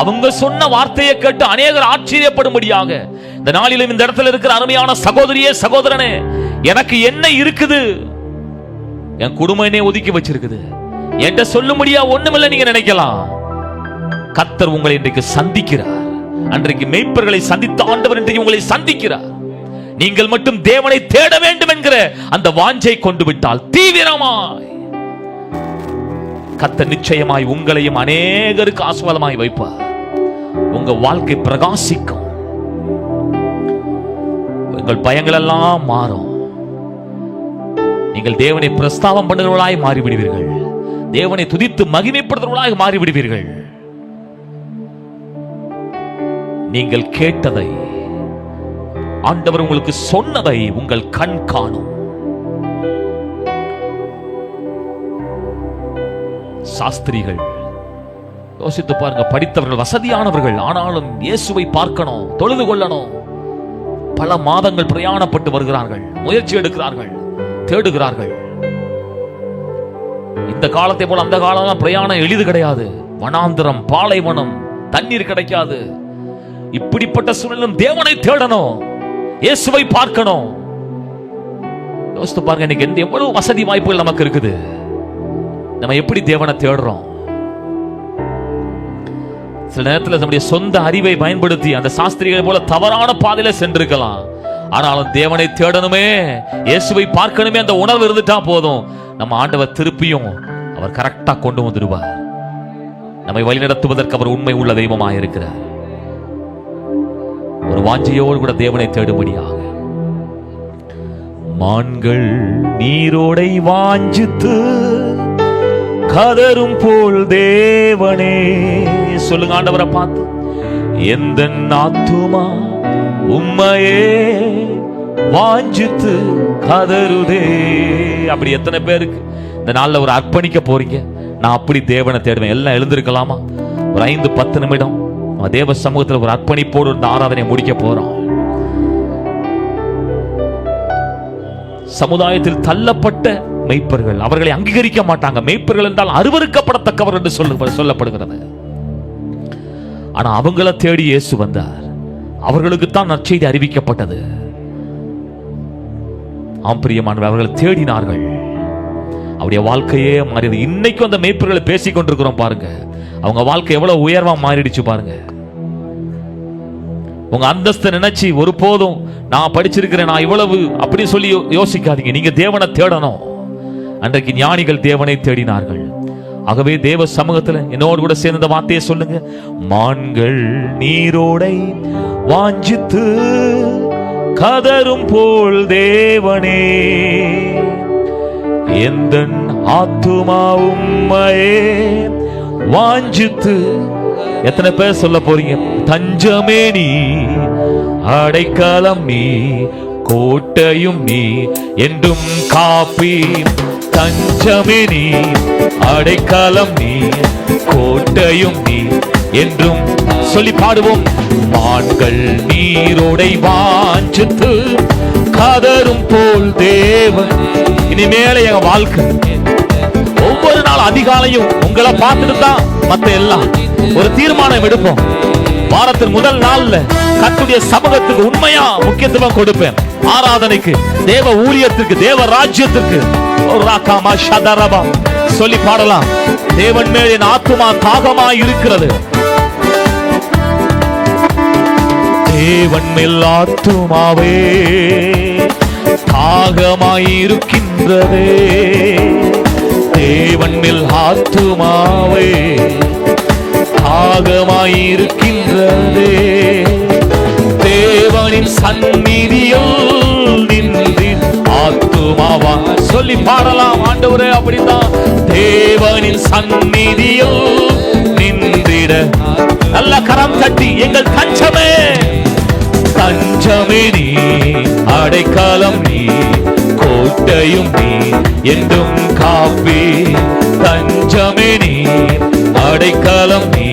அவங்க சொன்ன வார்த்தையை கேட்டு அநேகர் ஆச்சரியப்படும்படியாக இந்த நாளிலும் இந்த இடத்துல இருக்கிற அருமையான சகோதரியே சகோதரனே, எனக்கு என்ன இருக்குது? என் குடும்பம் என்னை ஒதுக்கி வச்சிருக்குது, என்கிட்ட சொல்லும்படியா ஒண்ணுமில்லை நீங்க நினைக்கலாம். கர்த்தர் உங்களை இன்றைக்கு சந்திக்கிறார். அன்றைக்கு மேய்ப்பர்களை சந்தித்த ஆண்டவர் இன்றைக்கு உங்களை சந்திக்கிறார். நீங்கள் மட்டும் தேவனை தேட வேண்டும் என்கிற அந்த வாஞ்சை கொண்டு விட்டால் தீவிரமாய் கர்த்தர் நிச்சயமாய் உங்களையும் அநேகருக்கு ஆசீர்வாதமாய் வைப்பார். உங்க வாழ்க்கை பிரகாசிக்கும், உங்கள் பயங்கள் எல்லாம் மாறும். நீங்கள் தேவனை பிரஸ்தாபம் பண்ணுகிறவர்களாய் மாறிவிடுவீர்கள், தேவனை துதித்து மகிமைப்படுத்துகிறவர்களாய் மாறிவிடுவீர்கள். நீங்கள் கேட்டதை, ஆண்டவர் உங்களுக்கு சொன்னதை உங்கள் கண் காணும். சாஸ்திரிகள், யோசித்து பாருங்க, படித்தவர்கள், வசதியானவர்கள், ஆனாலும் இயேசுவை பார்க்கணும், தொழுது கொள்ளணும். பல மாதங்கள் பிரயாணப்பட்டு வருகிறார்கள், முயற்சி எடுக்கிறார்கள், தேடுகிறார்கள். இந்த காலத்தை போல அந்த காலம் பிரயாணம் எளிது கிடையாது. வனாந்திரம், பாலைவனம், தண்ணீர் கிடைக்காது. இப்படிப்பட்ட சூழலும் தேவனை தேடணும், இயேசுவை பார்க்கணும். யோசித்து பாருங்க, இன்னைக்கு எவ்வளவு வசதி வாய்ப்புகள் நமக்கு இருக்குது. நம்ம எப்படி தேவனை தேடுறோம்? சில நேரத்தில் நம்முடைய சொந்த அறிவை பயன்படுத்தி அந்த சாஸ்திரிகளை போல தவறான பாதையில சென்றிருக்கலாம். ஆனாலும் தேவனை தேடணுமே, இயேசுவை பார்க்கணுமே, அந்த உணர்வு இருந்துட்டா போதும். நம்ம ஆண்டவர் திருப்பியும் அவர் கரெக்டா கொண்டு வந்துடுவார். நம்மை வழிநடத்துவதற்கு அவர் உண்மை உள்ள தெய்வமாக இருக்கிறார். ஒரு வாஞ்சையோடு கூட தேவனை தேடும்படியாக. மான்கள் நீரோடை வாஞ்சித்து கதரும் போல் தேவனே, சொல்லுங்க ஆண்டவரை பார்த்து, எந்த ஆத்துமா உம்மையே வாஞ்சித்து கதருதே. அப்படி எத்தனை பேருக்கு இந்த நாள்ல ஒரு அர்ப்பணிக்க போறீங்க? நான் அப்படி தேவனை தேடுவேன். எல்லாம் எழுந்திருக்கலாமா? ஒரு 5-10 நிமிடம் தேவ சமூகத்தில் ஒரு அர்ப்பணிப்போடு இந்த ஆராதனை முடிக்க போறோம். சமுதாயத்தில் தள்ளப்பட்ட மெய்ப்பர்கள், அவர்களை அங்கீகரிக்க மாட்டாங்க. மெய்ப்பர்கள் என்றால் அருவருக்கப்படத்தக்கவர் என்று சொல்லப்படுகிறது. ஆனா அவங்கள தேடி இயேசு வந்தார். அவர்களுக்கு தான் நற்செய்தி அறிவிக்கப்பட்டது. ஆம் பிரியமானவர்களே, அவர்களை தேடினார்கள். அவருடைய வாழ்க்கையே மாறியது. இன்னைக்கும் அந்த மெய்ப்பர்களை பேசிக் கொண்டிருக்கிறோம் பாருங்க. அவங்க வாழ்க்கை எவ்வளவு உயர்வா மாறிடுச்சு பாருங்க. உங்க அந்தஸ்தை நினைச்சு ஒருபோதும் நான் படிச்சிருக்கிறேன், நான் இவ்வளவு அப்படி சொல்லி யோசிக்காதீங்க. நீங்க தேவனை தேடணும். அன்றைக்கு ஞானிகள் தேவனை தேடினார்கள். ஆகவே தேவ சமூகத்தில் என்னோடு கூட சேர்ந்த வார்த்தையை சொல்லுங்க. மான்கள் நீரோடை வாஞ்சித்து கதரும் போல் தேவனே, எந்த ஆத்துமா உம்மையே வாஞ்சித்து. எத்தனை பேர் சொல்ல போறீங்க? தஞ்சமே நீ, அடைக்கலம் நீ, கோட்டையும் நீ, என்றும் காப்பி. தஞ்சமே நீ, அடைக்கலம் நீ, கோட்டையும் நீ, என்றும் சொல்லி பாடுவோம். மான்கள் நீரோடை வாஞ்சித்து கதரும் போல் தேவன். இனிமேல எங்க வாழ்க்கை ஒவ்வொரு நாள் அதிகாலையும் உங்களை பார்த்துட்டு தான் மத்த எல்லாம். ஒரு தீர்மானம் எடுப்போம். வாரத்தின் முதல் நாள்ல கர்த்தருடைய சமூகத்துக்கு உண்மையா முக்கியத்துவம் கொடுப்பேன். ஆராதனைக்கு, தேவ ஊழியத்திற்கு, தேவ ராஜ்யத்திற்கு சொல்லி பாடலாம். தேவன் மேல் என் ஆத்துமா தாகமாய் இருக்கிறது. தேவன் மேல் ஆத்துமாவே தாகமாயிருக்கின்றதே. தேவன் மேல் ஆத்துமாவே தாகமாயிருக்கின்றதே. தேவனின் சந்நிதியில் நின்று ஆத்துமா ஆத்துமாவா சொல்லி பாடலாம். ஆண்டவரே அப்படித்தான் தேவனின் சந்நிதியில் நின்றிட நல்ல கரம் தட்டி எங்கள் தஞ்சமே தஞ்சமே நீ அடைக்கலம் நீ கோட்டையும் நீ என்றும் காப்பி தஞ்சமே நீ அடைக்கலம் நீ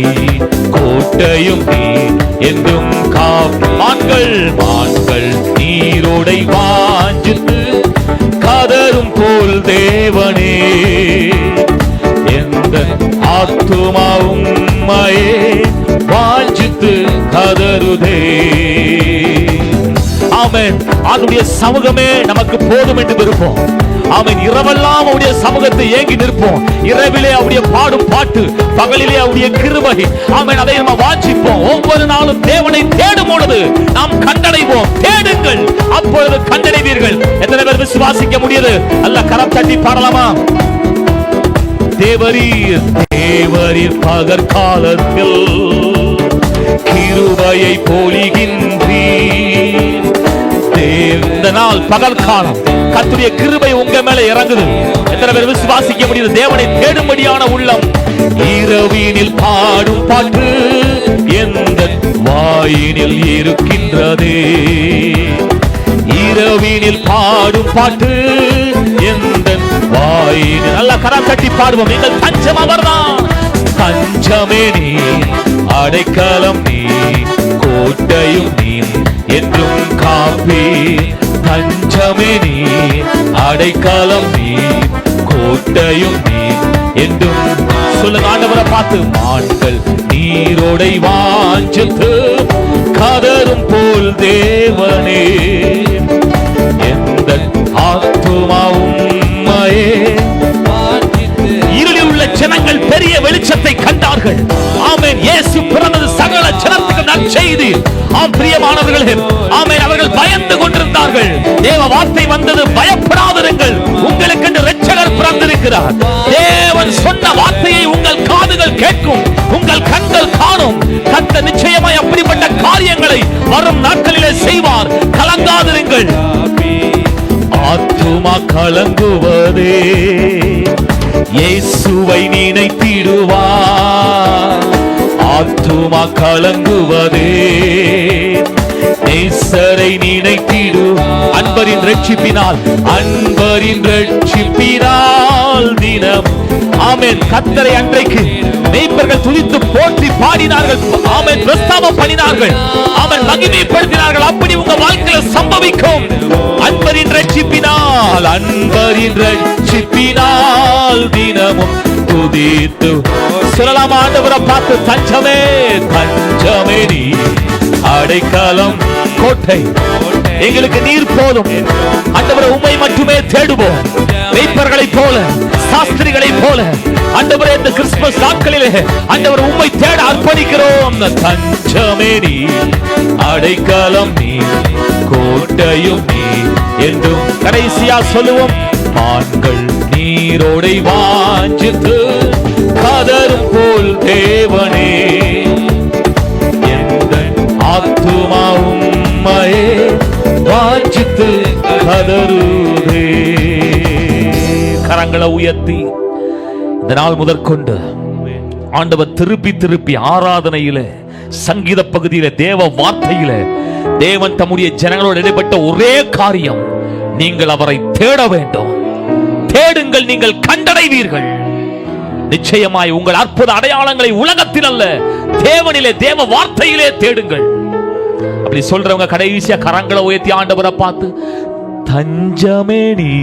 கோட்டையும் நீ என்றும் காப்பி. மான்கள் நீரோடை வாஞ்சித்து கதரும் போல் தேவனே எந்த ஆத்துமாவும் உம்மையே வாஞ்சித்து கதறுதே. ஆமென். அவருடைய சமூகமே நமக்கு போதும் என்று விருப்போம். ஆமென். இரவெல்லாம் அவருடைய சமூகத்தை ஏங்கி நிற்போம். இரவிலே அவருடைய பாடும் பாட்டு, பகலிலே அவருடைய கிருபை. ஆமென். அதை நம்ம வாஞ்சிப்போம். ஒவ்வொரு நாளும் தேவனை தேடும் பொழுது நாம் கண்டடைவோம். தேடுங்கள், அப்பொழுது கண்டடைவீர்கள். எத்தனை பேர் விசுவாசிக்க முடியுது? அல்ல கரம் தட்டி பாடலாமா? தேவரீர் பகற்காலத்தில் கிருபையை பொழிகின்றீர். இந்த நாள் பகல் காலம் கர்த்தருடைய கிருபை உங்க மேல இறங்குது. எத்தனை பேர் விசுவாசிக்க முடியுது? தேவனை தேடும்படியான உள்ளம். இரவினில் பாடும் பாட்டு எந்த வாயினில் இருக்கின்றதே. இரவினில் பாடும் பாட்டு எந்த வாயினில். நல்ல கரம் தட்டி பாடுவோம். எங்கள் தஞ்சம் அவர்தான். தஞ்சமே நீ அடைக்கலம் நீ கோட்டையும் நீ என்றும் காப்பி. தஞ்சமே நீ அடைக்கலம் நீ கோட்டையும் நீ என்றும். சொல்லுங்க ஆண்டவரை பார்த்து. மான்கள் நீரோடை வாஞ்சித்து கதரும் போல் தேவனே எந்த ஆத்துமாவும் உம்மையே. இருளில் உள்ள ஜனங்கள் பெரிய வெளிச்சத்தை கண்டார்கள். ஆமென். இயேசு பிறந்தது சகல ஜனத்துக்கு நற்செய்தி. ஆம் பிரியமானவர்களே, ஆமென். அவர்கள் பயந்து கொண்டிருந்தார்கள். தேவ வார்த்தை வந்தது, பயப்படாதிருங்கள், உங்களுக்கு என்று இரட்சகர் பிறந்திருக்கிறார். தேவன் சொன்ன வார்த்தையை உங்கள் காதுகள் கேட்கும், உங்கள் கண்கள் காணும். கர்த்தர் நிச்சயமாய் அப்படிப்பட்ட காரியங்களை வரும் நாட்களிலே செய்வார். கலங்காதிருங்கள். ஆத்துமா கலங்குவதே இயேசுவை நினைத்திடுவார். ஆத்துமா கலங்குவதே நேசரை நினைத்திடு. அன்பரின் ரட்சிப்பினால், அன்பரின் ரட்சிப்பினால் தினம். ஆமென். கர்த்தரை அன்றைக்கு மேய்ப்பர்கள் துதித்து போற்றி பாடினார்கள். ஆமென். பிரஸ்தாபம் பண்ணினார்கள். ஆமென். மகிமைப்படுத்தினார்கள். அப்படி உங்க வாழ்க்கையில் சம்பவிக்கும். அன்பரின் ரட்சிப்பினால், அன்பரின் ரட்சிப்பினால் தினமும் துதித்து சொல்லலாம். ஆண்டவரை பார்த்து. தஞ்சமே தஞ்சமே நீ அடைக்கலம் கோட்டை. எங்களுக்கு நீர் போதும். ஆண்டவரை உம்மை மட்டுமே தேடுவோம். மேய்ப்பர்களைப் போல, சாஸ்திரிகளைப் போல ஆண்டவரே இந்த கிறிஸ்துமஸ் நாட்களிலே ஆண்டவர் உம்மை தேட அர்ப்பணிக்கிறோம். தஞ்சமே நீ அடைக்கலம் நீ கோட்டையும் நீ என்றும். கடைசியா சொல்லுவோம். மான்கள் நீரோடை வாஞ்சித்து கதரும் போல் தேவனே எந்த ஆத்துமாவும் உம்மையே வாஞ்சித்து கதறுதே. கரங்களை உயர்த்தி இந்த நாள் முதற்கொண்டு ஆண்டவர் திருப்பி திருப்பி ஆராதனையில, சங்கீத பகுதியில, தேவ வார்த்தையில தேவன் தம்முடைய ஜனங்களோடு இடைப்பட்ட ஒரே காரியம், நீங்கள் அவரை தேட வேண்டும். தேடுங்கள், நீங்கள் கண்டடைவீர்கள். நிச்சயமாய் உங்கள் அற்புத அடையாளங்களை உலகத்தில் அல்ல, தேவனிலே, தேவ வார்த்தையிலே தேடுங்கள். அப்படி சொல்றவங்க கடைசியா கரங்களை உயர்த்தி ஆண்டவரை பார்த்து. தஞ்சமே நீ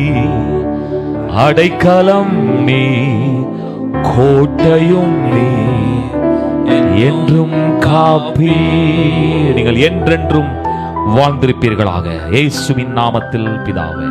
அடைக்கலம் நீ கோட்டையும் நீ என்றும் காப்பி. நீங்கள் என்றென்றும் வாழ்ந்திருப்பீர்களாக. இயேசுவின் நாமத்தில் பிதாவே.